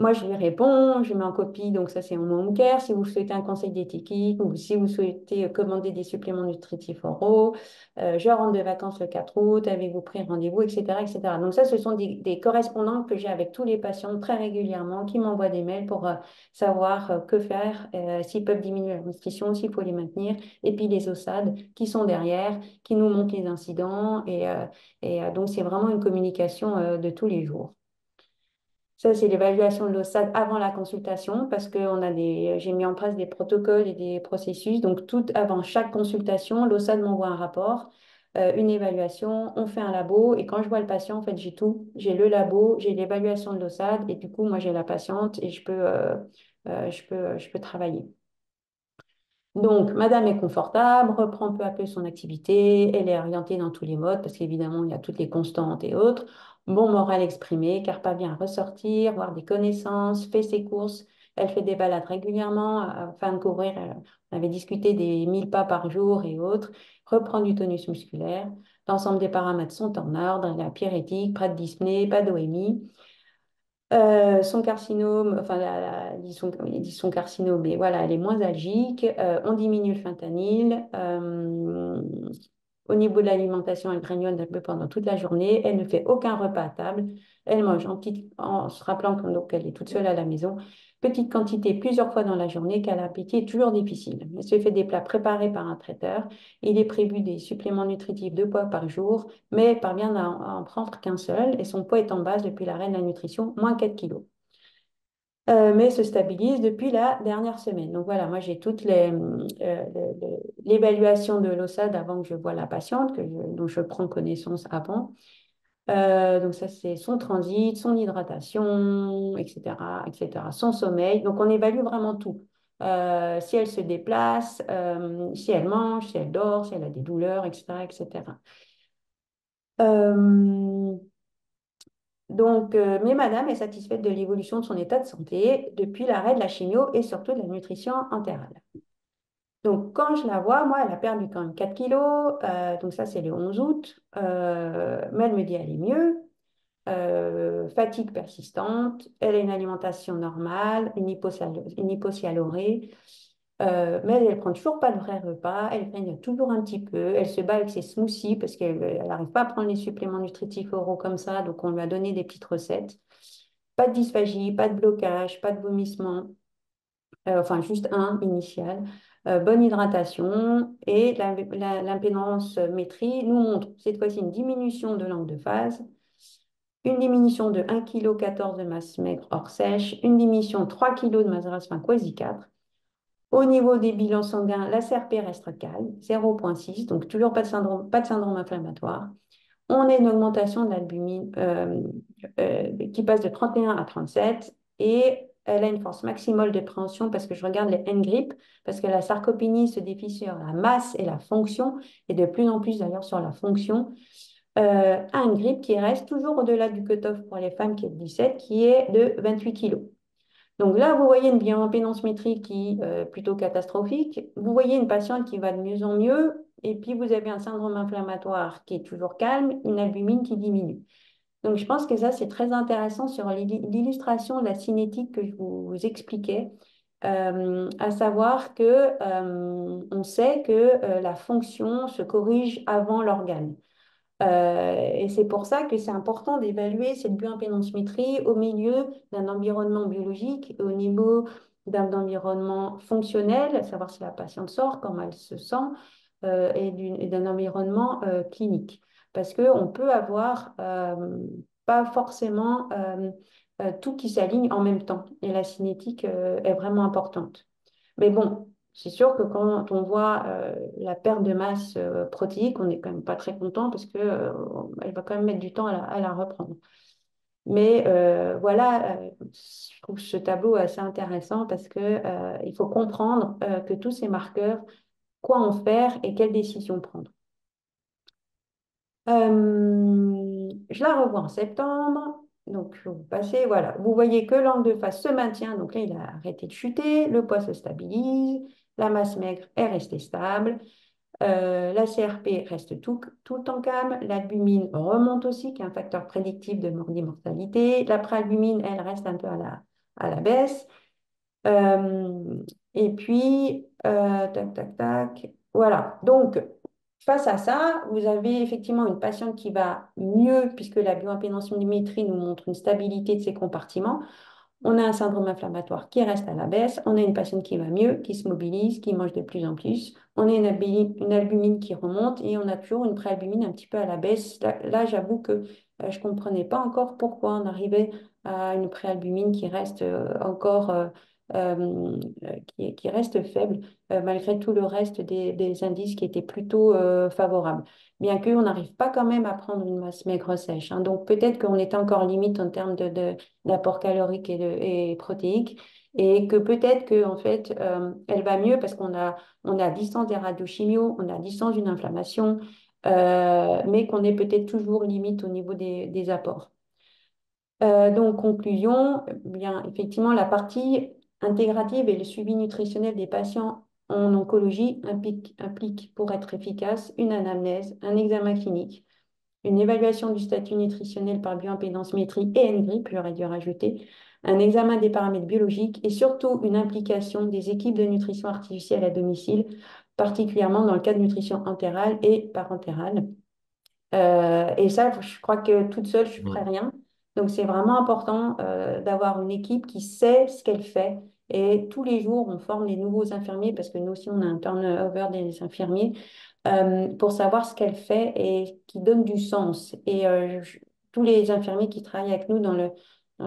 Moi, je lui réponds, je mets en copie, donc ça c'est mon home care. Si vous souhaitez un conseil d'éthique ou si vous souhaitez commander des suppléments nutritifs oraux, je rentre de vacances le 4 août, avez-vous pris rendez-vous, etc., etc. Donc ça, ce sont des correspondants que j'ai avec tous les patients très régulièrement qui m'envoient des mails pour savoir que faire, s'ils peuvent diminuer la nutrition, s'il faut les maintenir, et puis les OSAD qui sont derrière, qui nous montrent les incidents, et donc c'est vraiment une communication de tous les jours. Ça, c'est l'évaluation de l'OSAD avant la consultation parce que j'ai mis en place des protocoles et des processus. Donc, tout avant chaque consultation, l'OSAD m'envoie un rapport, une évaluation, on fait un labo. Et quand je vois le patient, en fait, j'ai tout. J'ai le labo, j'ai l'évaluation de l'OSAD et du coup, moi, j'ai la patiente et je peux travailler. Donc, madame est confortable, reprend peu à peu son activité, elle est orientée dans tous les modes, parce qu'évidemment, il y a toutes les constantes et autres. Bon moral exprimé, car pas bien à ressortir, voir des connaissances, fait ses courses. Elle fait des balades régulièrement afin de couvrir, on avait discuté des 1000 pas par jour et autres, reprend du tonus musculaire. L'ensemble des paramètres sont en ordre, la pyrétique, pas de dyspnée, pas d'OMI. Son carcinome, enfin, ils disent son carcinome, mais voilà, elle est moins algique. On diminue le fentanyl. Au niveau de l'alimentation, elle grignote un peu pendant toute la journée. Elle ne fait aucun repas à table. Elle mange en se rappelant qu'elle est toute seule à la maison. Petite quantité plusieurs fois dans la journée, car l'appétit est toujours difficile. Elle se fait des plats préparés par un traiteur. Il est prévu des suppléments nutritifs 2 fois par jour, mais elle parvient à en prendre qu'un seul et son poids est en base depuis l'arrêt de la nutrition, moins 4 kilos. Mais se stabilise depuis la dernière semaine. Donc voilà, moi j'ai l'évaluation de l'OSAD avant que je voie la patiente, dont je prends connaissance avant. Donc ça c'est son transit, son hydratation, etc., etc., son sommeil. Donc on évalue vraiment tout. Si elle se déplace, si elle mange, si elle dort, si elle a des douleurs, etc., etc. Euh, mais madame est satisfaite de l'évolution de son état de santé depuis l'arrêt de la chimio et surtout de la nutrition entérale. Donc, quand je la vois, moi, elle a perdu quand même 4 kilos. Donc, ça, c'est le 11 août. Mais elle me dit elle est mieux. Fatigue persistante. Elle a une alimentation normale, une hypocyanurée. Mais elle prend toujours pas de vrai repas, elle grignote toujours un petit peu, elle se bat avec ses smoothies parce qu'elle n'arrive pas à prendre les suppléments nutritifs oraux comme ça, donc on lui a donné des petites recettes. Pas de dysphagie, pas de blocage, pas de vomissement, enfin juste un initial. Bonne hydratation et l'impédance métrie nous montre cette fois-ci une diminution de l'angle de phase, une diminution de 1,14 kg de masse maigre hors sèche, une diminution de 3 kg de masse grasse fin quasi 4. Au niveau des bilans sanguins, la CRP reste calme, 0,6, donc toujours pas de syndrome inflammatoire. On a une augmentation de l'albumine qui passe de 31 à 37 et elle a une force maximale de préhension parce que je regarde les N-GRIP, parce que la sarcopénie se défie sur la masse et la fonction, et de plus en plus d'ailleurs sur la fonction. Un grip qui reste toujours au-delà du cutoff pour les femmes qui est de 17, qui est de 28 kg. Donc là, vous voyez une bioimpédance métrique qui est plutôt catastrophique. Vous voyez une patiente qui va de mieux en mieux. Et puis, vous avez un syndrome inflammatoire qui est toujours calme, une albumine qui diminue. Donc, je pense que ça, c'est très intéressant sur l'illustration de la cinétique que je vous expliquais, à savoir que on sait que la fonction se corrige avant l'organe. Et c'est pour ça que c'est important d'évaluer cette bioimpédance-métrie au milieu d'un environnement biologique, au niveau d'un environnement fonctionnel, savoir si la patiente sort, comment elle se sent, et d'un environnement clinique. Parce qu'on peut avoir pas forcément tout qui s'aligne en même temps. Et la cinétique est vraiment importante. Mais bon, c'est sûr que quand on voit la perte de masse protéique, on n'est quand même pas très content parce que, elle va quand même mettre du temps à la reprendre. Mais voilà, je trouve ce tableau assez intéressant parce que il faut comprendre que tous ces marqueurs, quoi en faire et quelles décisions prendre. Je la revois en septembre. Donc, vous passez, voilà. Vous voyez que l'angle de face se maintient. Donc là, il a arrêté de chuter. Le poids se stabilise. La masse maigre est restée stable. La CRP reste tout le temps calme. L'albumine remonte aussi, qui est un facteur prédictif de mortalité. La préalbumine, elle reste un peu à la baisse. Et puis, tac, tac, tac. Voilà. Donc, face à ça, vous avez effectivement une patiente qui va mieux, puisque la bioimpédance-millimétrie nous montre une stabilité de ses compartiments. On a un syndrome inflammatoire qui reste à la baisse. On a une patiente qui va mieux, qui se mobilise, qui mange de plus en plus. On a une albumine qui remonte et on a toujours une préalbumine un petit peu à la baisse. Là, j'avoue que je ne comprenais pas encore pourquoi on arrivait à une préalbumine qui reste encore qui reste faible, malgré tout le reste des indices qui étaient plutôt favorables. Bien qu'on n'arrive pas quand même à prendre une masse maigre sèche, hein. Donc peut-être qu'on est encore limite en termes d'apport calorique et protéique. Et que peut-être que en fait, elle va mieux parce on a à distance des radiochimios, on a à distance d'une inflammation, mais qu'on est peut-être toujours limite au niveau des apports. Donc, conclusion, bien, effectivement, la partie intégrative et le suivi nutritionnel des patients en oncologie implique, pour être efficace, une anamnèse, un examen clinique, une évaluation du statut nutritionnel par bioimpédance-métrie et NGRIP, j'aurais dû rajouter, un examen des paramètres biologiques et surtout une implication des équipes de nutrition artificielle à domicile, particulièrement dans le cas de nutrition entérale et parentérale. Et ça, je crois que toute seule, je ne ferais Mm. rien. Donc, c'est vraiment important d'avoir une équipe qui sait ce qu'elle fait. Et tous les jours, on forme les nouveaux infirmiers, parce que nous aussi, on a un turnover des infirmiers, pour savoir ce qu'elle fait et qui donne du sens. Et tous les infirmiers qui travaillent avec nous dans le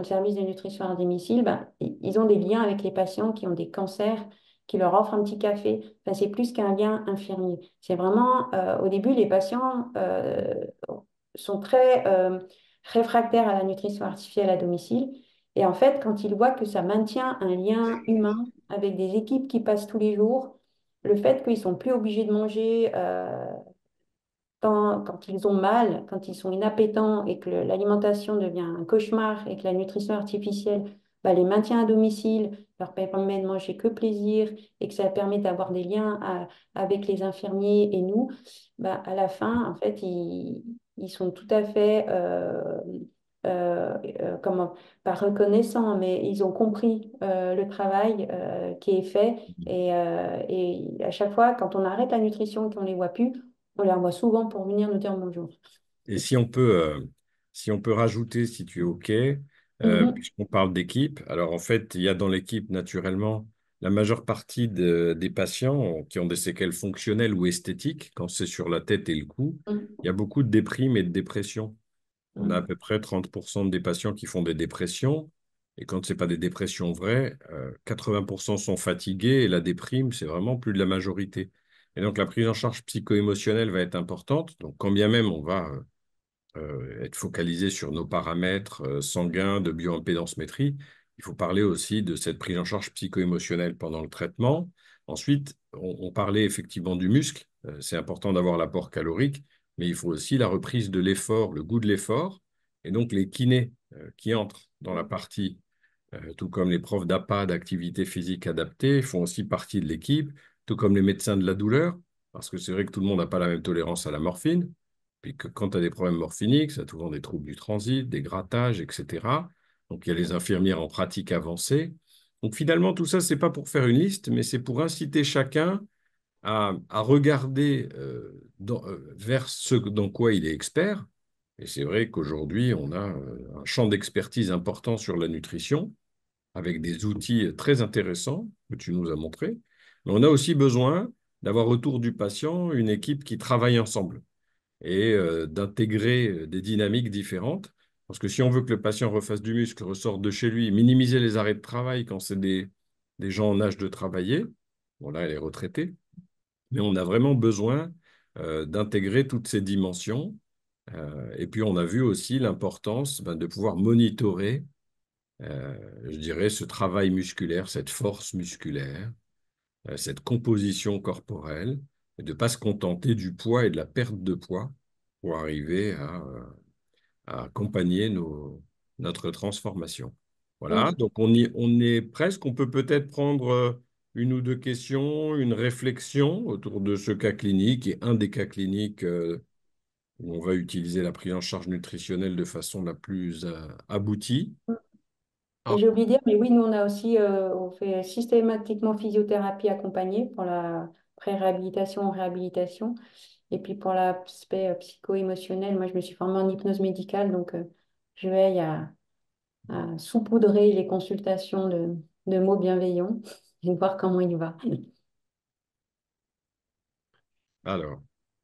service de nutrition à domicile, ben, ils ont des liens avec les patients qui ont des cancers, qui leur offrent un petit café. Enfin, c'est plus qu'un lien infirmier. C'est vraiment, au début, les patients sont très réfractaires à la nutrition artificielle à domicile. Et en fait, quand ils voient que ça maintient un lien humain avec des équipes qui passent tous les jours, le fait qu'ils sont plus obligés de manger quand ils ont mal, quand ils sont inappétents et que l'alimentation devient un cauchemar et que la nutrition artificielle bah, les maintient à domicile, leur permet de manger que plaisir et que ça permet d'avoir des liens avec les infirmiers et nous, bah, à la fin, en fait, ils sont tout à fait, comment, pas reconnaissants, mais ils ont compris le travail qui est fait. Et à chaque fois, quand on arrête la nutrition et qu'on les voit plus, on les revoit souvent pour venir nous dire bonjour. Et si on peut rajouter, si tu es OK, Mhm, puisqu'on parle d'équipe, alors en fait, il y a dans l'équipe, naturellement, la majeure partie des patients qui ont des séquelles fonctionnelles ou esthétiques, quand c'est sur la tête et le cou, il y a beaucoup de déprimes et de dépressions. On a à mhm, peu près 30% des patients qui font des dépressions. Et quand ce n'est pas des dépressions vraies, 80% sont fatigués et la déprime, c'est vraiment plus de la majorité. Et donc la prise en charge psycho-émotionnelle va être importante. Donc quand bien même on va être focalisé sur nos paramètres sanguins de bioimpédance-métrie, il faut parler aussi de cette prise en charge psycho-émotionnelle pendant le traitement. Ensuite, on parlait effectivement du muscle. C'est important d'avoir l'apport calorique, mais il faut aussi la reprise de l'effort, le goût de l'effort. Et donc, les kinés qui entrent dans la partie, tout comme les profs d'APA, d'activité physique adaptée, font aussi partie de l'équipe, tout comme les médecins de la douleur, parce que c'est vrai que tout le monde n'a pas la même tolérance à la morphine. Puis que quand tu as des problèmes morphiniques, ça a souvent des troubles du transit, des grattages, etc. Donc, il y a les infirmières en pratique avancée. Donc, finalement, tout ça, c'est pas pour faire une liste, mais c'est pour inciter chacun à regarder vers ce dans quoi il est expert. Et c'est vrai qu'aujourd'hui, on a un champ d'expertise important sur la nutrition, avec des outils très intéressants que tu nous as montrés. Mais on a aussi besoin d'avoir autour du patient une équipe qui travaille ensemble et d'intégrer des dynamiques différentes. Parce que si on veut que le patient refasse du muscle, ressorte de chez lui, minimiser les arrêts de travail quand c'est des gens en âge de travailler, bon là, elle est retraitée, mais on a vraiment besoin d'intégrer toutes ces dimensions. Et puis, on a vu aussi l'importance de pouvoir monitorer, je dirais, ce travail musculaire, cette force musculaire, cette composition corporelle, et de ne pas se contenter du poids et de la perte de poids pour arriver à accompagner notre transformation. Voilà, Oui. donc on est presque, on peut peut-être prendre une ou deux questions, une réflexion autour de ce cas clinique et un des cas cliniques où on va utiliser la prise en charge nutritionnelle de façon la plus aboutie. Et Alors, j'ai oublié de dire, mais oui, nous, on a aussi, on fait systématiquement physiothérapie accompagnée pour la pré-réhabilitation, réhabilitation. Et puis pour l'aspect psycho-émotionnel, moi, je me suis formée en hypnose médicale, donc je veille à saupoudrer les consultations de mots bienveillants et de voir comment il va. Alors,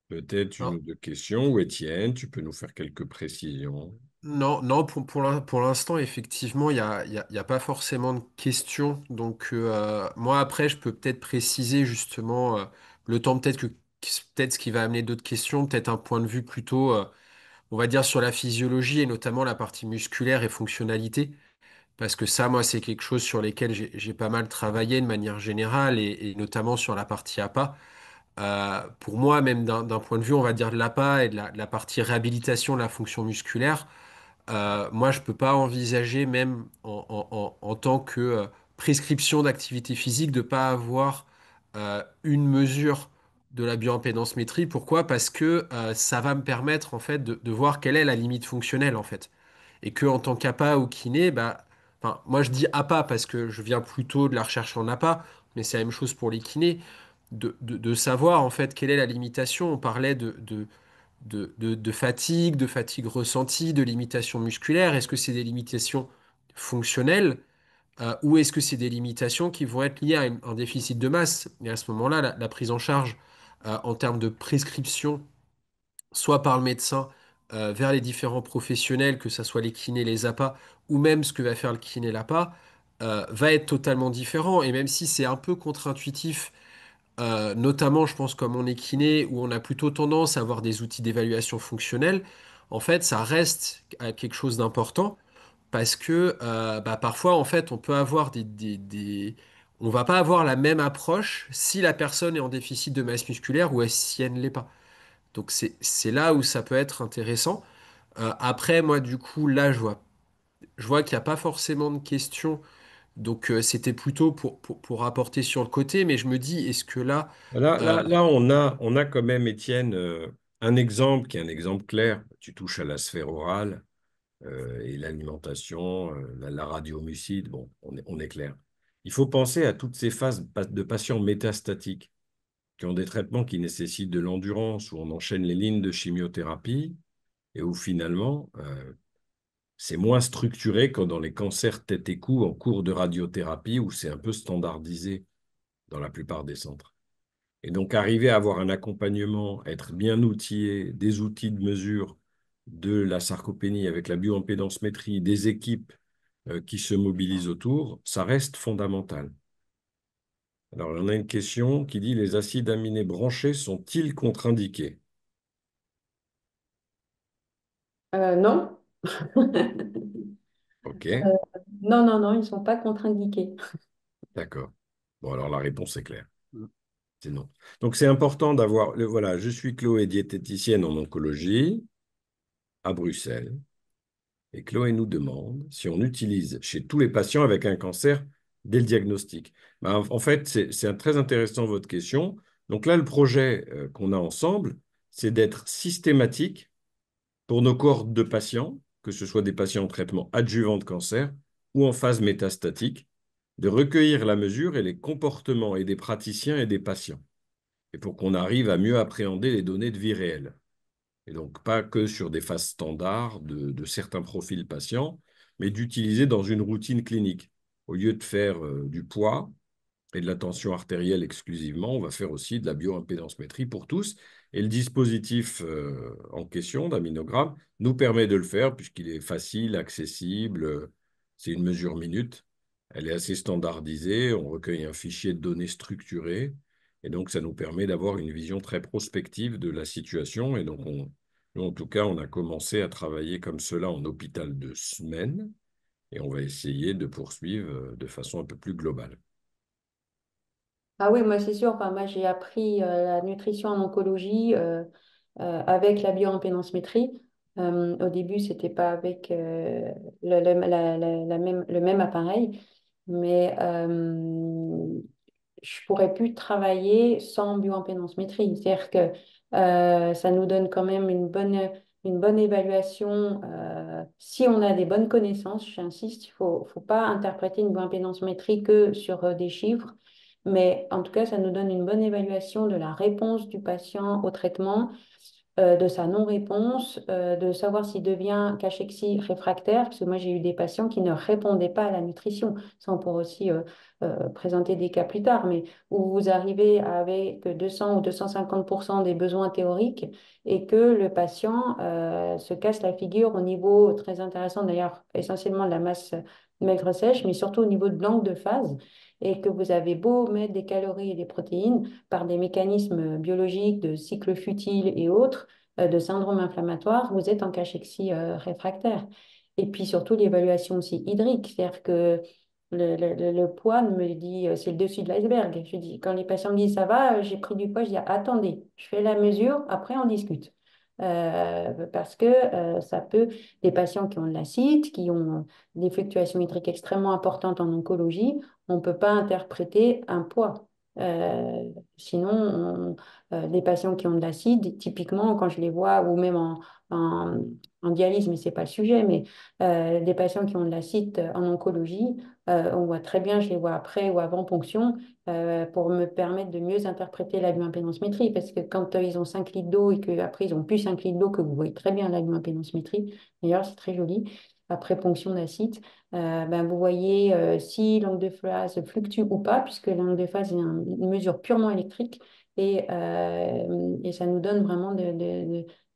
peut-être une ou alors, deux questions, ou Étienne, tu peux nous faire quelques précisions. non, non, pour l'instant, effectivement, il y a pas forcément de questions. Donc, moi, après, je peux peut-être préciser justement le temps, peut-être ce qui va amener d'autres questions, peut-être un point de vue plutôt, on va dire, sur la physiologie et notamment la partie musculaire et fonctionnalité. Parce que ça, moi, c'est quelque chose sur lesquels j'ai pas mal travaillé de manière générale et notamment sur la partie APA. Pour moi, même d'un point de vue, on va dire, de l'APA et de la partie réhabilitation de la fonction musculaire, moi, je peux pas envisager, même en tant que prescription d'activité physique, de pas avoir une mesure de la bioimpédance-métrie. Pourquoi? Parce que ça va me permettre en fait de voir quelle est la limite fonctionnelle en fait. Et que en tant qu'APA ou kiné, bah, enfin, moi je dis APA parce que je viens plutôt de la recherche en APA, mais c'est la même chose pour les kinés, de savoir en fait quelle est la limitation. On parlait de fatigue ressentie, de limitation musculaire. Est-ce que c'est des limitations fonctionnelles ou est-ce que c'est des limitations qui vont être liées à un déficit de masse? Et à ce moment-là, la prise en charge en termes de prescription, soit par le médecin vers les différents professionnels, que ce soit les kinés, les APA, ou même ce que va faire le kiné l'APA, va être totalement différent. Et même si c'est un peu contre-intuitif notamment, je pense, comme on est kiné, où on a plutôt tendance à avoir des outils d'évaluation fonctionnelle, en fait, ça reste quelque chose d'important parce que bah, parfois, en fait, on peut avoir on va pas avoir la même approche si la personne est en déficit de masse musculaire ou si elle ne l'est pas. Donc, c'est là où ça peut être intéressant. Après, moi, du coup, là, je vois qu'il n'y a pas forcément de questions. Donc, c'était plutôt pour apporter sur le côté, mais je me dis, est-ce que là, euh, Là, on a quand même, Étienne, un exemple qui est un exemple clair. Tu touches à la sphère orale et l'alimentation, la radiomucide. Bon, on est clair. Il faut penser à toutes ces phases de patients métastatiques qui ont des traitements qui nécessitent de l'endurance, où on enchaîne les lignes de chimiothérapie et où finalement, c'est moins structuré que dans les cancers tête et cou en cours de radiothérapie, où c'est un peu standardisé dans la plupart des centres. Et donc, arriver à avoir un accompagnement, être bien outillé, des outils de mesure de la sarcopénie avec la bioimpédance-métrie, des équipes qui se mobilisent autour, ça reste fondamental. Alors, on a une question qui dit, les acides aminés branchés sont-ils contre-indiqués? Non. OK, Non, non, non, ils ne sont pas contre-indiqués. d'accord. Bon, alors la réponse est claire, c'est non. Donc, c'est important d'avoir, voilà, je suis Chloé, diététicienne en oncologie à Bruxelles. Et Chloé nous demande si on utilise chez tous les patients avec un cancer dès le diagnostic. Ben, en fait, c'est très intéressant votre question. Donc là, le projet qu'on a ensemble, c'est d'être systématique pour nos cohortes de patients, que ce soit des patients en traitement adjuvant de cancer ou en phase métastatique, de recueillir la mesure et les comportements et des praticiens et des patients. et pour qu'on arrive à mieux appréhender les données de vie réelle. Et donc, pas que sur des phases standards de certains profils patients, mais d'utiliser dans une routine clinique. Au lieu de faire du poids et de la tension artérielle exclusivement, on va faire aussi de la bioimpédance-métrie pour tous. Et le dispositif en question d'aminogramme nous permet de le faire puisqu'il est facile, accessible. C'est une mesure minute. Elle est assez standardisée. On recueille un fichier de données structuré. Et donc, ça nous permet d'avoir une vision très prospective de la situation. Et donc, nous, en tout cas, on a commencé à travailler comme cela en hôpital de semaine. Et on va essayer de poursuivre de façon un peu plus globale. Ah oui, moi c'est sûr. Enfin, moi j'ai appris la nutrition en oncologie avec la bioimpédance-métrie. Au début, c'était pas avec le même appareil, mais je pourrais plus travailler sans bioimpédance-métrie. C'est-à-dire que ça nous donne quand même une bonne évaluation. Si on a des bonnes connaissances, j'insiste, faut pas interpréter une bioimpédance-métrie que sur des chiffres. Mais en tout cas, ça nous donne une bonne évaluation de la réponse du patient au traitement, de sa non-réponse, de savoir s'il devient cachexie réfractaire, parce que moi j'ai eu des patients qui ne répondaient pas à la nutrition. Ça, on pourra aussi présenter des cas plus tard, mais où vous arrivez avec 200 ou 250% des besoins théoriques et que le patient se casse la figure au niveau très intéressant, d'ailleurs essentiellement de la masse maigre sèche, mais surtout au niveau de l'angle de phase, et que vous avez beau mettre des calories et des protéines par des mécanismes biologiques de cycle futile et autres, de syndrome inflammatoire, vous êtes en cachexie réfractaire. Et puis surtout l'évaluation aussi hydrique, c'est-à-dire que le poids me dit, c'est le dessus de l'iceberg. Je dis, quand les patients me disent ça va, j'ai pris du poids, je dis attendez, je fais la mesure, après on discute. Parce que ça peut, des patients qui ont de l'acide, qui ont des fluctuations hydriques extrêmement importantes en oncologie, on ne peut pas interpréter un poids. Sinon, des patients qui ont de l'acide, typiquement, quand je les vois, ou même en, en dialyse, mais ce n'est pas le sujet, mais des patients qui ont de l'acide en oncologie, on voit très bien, je les vois après ou avant ponction, pour me permettre de mieux interpréter la bioimpédance-métrie, parce que quand ils ont 5 litres d'eau et qu'après ils ont plus 5 litres d'eau, que vous voyez très bien la bioimpédance-métrie, d'ailleurs c'est très joli, après ponction d'acide, ben, vous voyez si l'angle de phase fluctue ou pas, puisque l'angle de phase est une mesure purement électrique et ça nous donne vraiment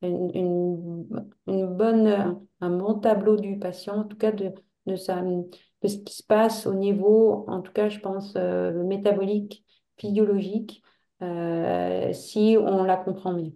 une bonne, un bon tableau du patient, en tout cas de, sa, de ce qui se passe au niveau, en tout cas je pense, métabolique, physiologique, si on la comprend mieux.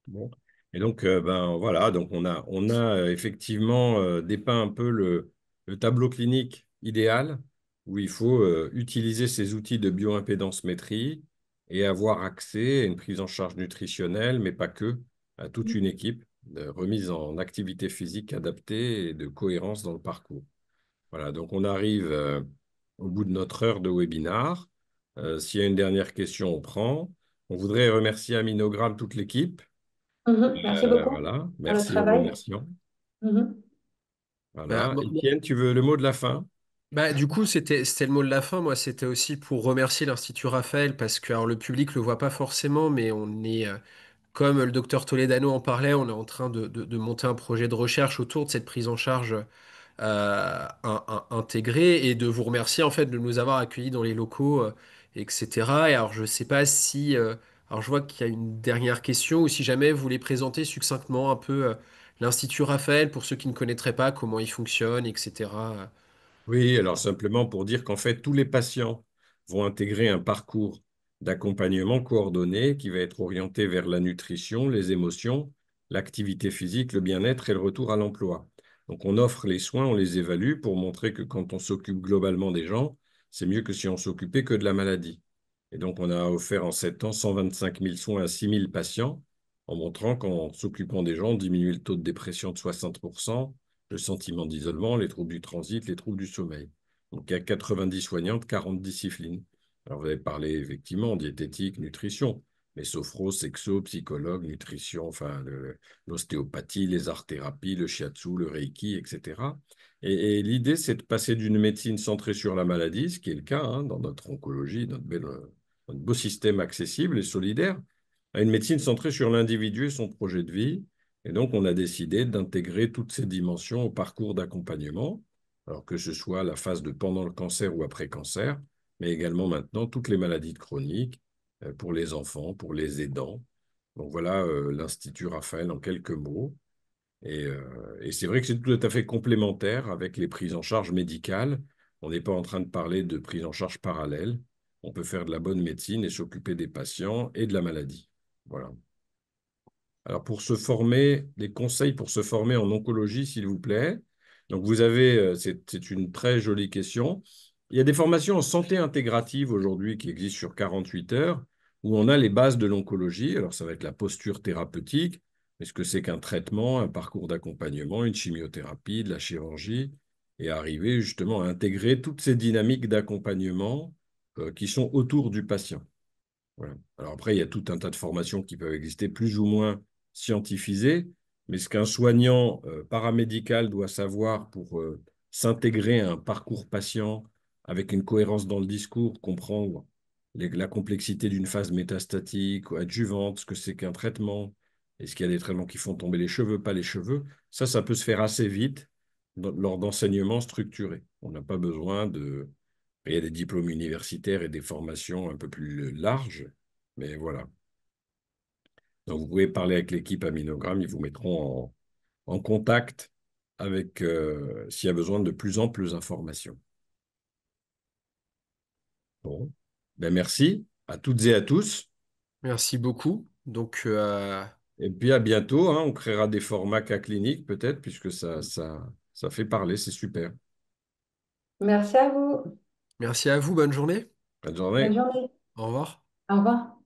Bon. Et donc, ben voilà, donc on a effectivement dépeint un peu le tableau clinique idéal où il faut utiliser ces outils de bioimpédance-métrie et avoir accès à une prise en charge nutritionnelle, mais pas que, à toute une équipe de remise en activité physique adaptée et de cohérence dans le parcours. Voilà, donc on arrive au bout de notre heure de webinar. S'il y a une dernière question, on prend. On voudrait remercier Aminogramme, toute l'équipe. Mhm. Merci beaucoup Voilà, pour le merci, en travail. remerciant. Mhm. Voilà. Étienne, tu veux le mot de la fin? Bah, du coup, c'était le mot de la fin. Moi, c'était aussi pour remercier l'Institut Raphaël parce que alors, le public le voit pas forcément, mais on est, comme le docteur Toledano en parlait, on est en train de monter un projet de recherche autour de cette prise en charge intégrée et de vous remercier en fait de nous avoir accueillis dans les locaux, etc. Et alors, je sais pas si, alors je vois qu'il y a une dernière question ou si jamais vous voulez présenter succinctement un peu l'Institut Raphaël pour ceux qui ne connaîtraient pas comment il fonctionne, etc. Oui, alors simplement pour dire qu'en fait, tous les patients vont intégrer un parcours d'accompagnement coordonné qui va être orienté vers la nutrition, les émotions, l'activité physique, le bien-être et le retour à l'emploi. Donc on offre les soins, on les évalue pour montrer que quand on s'occupe globalement des gens, c'est mieux que si on s'occupait que de la maladie. Et donc on a offert en 7 ans 125 000 soins à 6 000 patients en montrant qu'en s'occupant des gens, on diminue le taux de dépression de 60%, le sentiment d'isolement, les troubles du transit, les troubles du sommeil. Donc, il y a 90 soignantes, 40 disciplines. Alors, vous avez parlé effectivement diététique, nutrition, mais sophro, sexo, psychologue, nutrition, enfin, l'ostéopathie, les arts-thérapies, le shiatsu, le reiki, etc. Et l'idée, c'est de passer d'une médecine centrée sur la maladie, ce qui est le cas hein, dans notre oncologie, notre belle un beau système accessible et solidaire, à une médecine centrée sur l'individu et son projet de vie. Et donc, on a décidé d'intégrer toutes ces dimensions au parcours d'accompagnement, alors que ce soit la phase de pendant le cancer ou après cancer, mais également maintenant toutes les maladies chroniques, pour les enfants, pour les aidants. Donc voilà, l'Institut Raphaël en quelques mots. Et c'est vrai que c'est tout à fait complémentaire avec les prises en charge médicales. On n'est pas en train de parler de prise en charge parallèle. On peut faire de la bonne médecine et s'occuper des patients et de la maladie. Voilà. Alors, pour se former, des conseils pour se former en oncologie, s'il vous plaît. Donc, vous avez, c'est une très jolie question. Il y a des formations en santé intégrative aujourd'hui qui existent sur 48 heures, où on a les bases de l'oncologie. Alors, ça va être la posture thérapeutique, mais ce que c'est qu'un traitement, un parcours d'accompagnement, une chimiothérapie, de la chirurgie, et arriver justement à intégrer toutes ces dynamiques d'accompagnement qui sont autour du patient. Voilà. Alors après, il y a tout un tas de formations qui peuvent exister plus ou moins scientifisées, mais ce qu'un soignant paramédical doit savoir pour s'intégrer à un parcours patient avec une cohérence dans le discours, comprendre la complexité d'une phase métastatique ou adjuvante, ce que c'est qu'un traitement, est-ce qu'il y a des traitements qui font tomber les cheveux, pas les cheveux, ça peut se faire assez vite lors d'enseignements structurés. On n'a pas besoin de il y a des diplômes universitaires et des formations un peu plus larges, mais voilà. Donc, vous pouvez parler avec l'équipe Aminogramme, ils vous mettront en contact avec, s'il y a besoin de plus amples informations. Bon, ben merci à toutes et à tous, Merci beaucoup. Donc, et puis à bientôt, hein. On créera des formats cas cliniques peut-être, puisque ça fait parler, c'est super. Merci à vous. merci à vous. Bonne journée. Bonne Bonne journée. journée. Au revoir. Au revoir.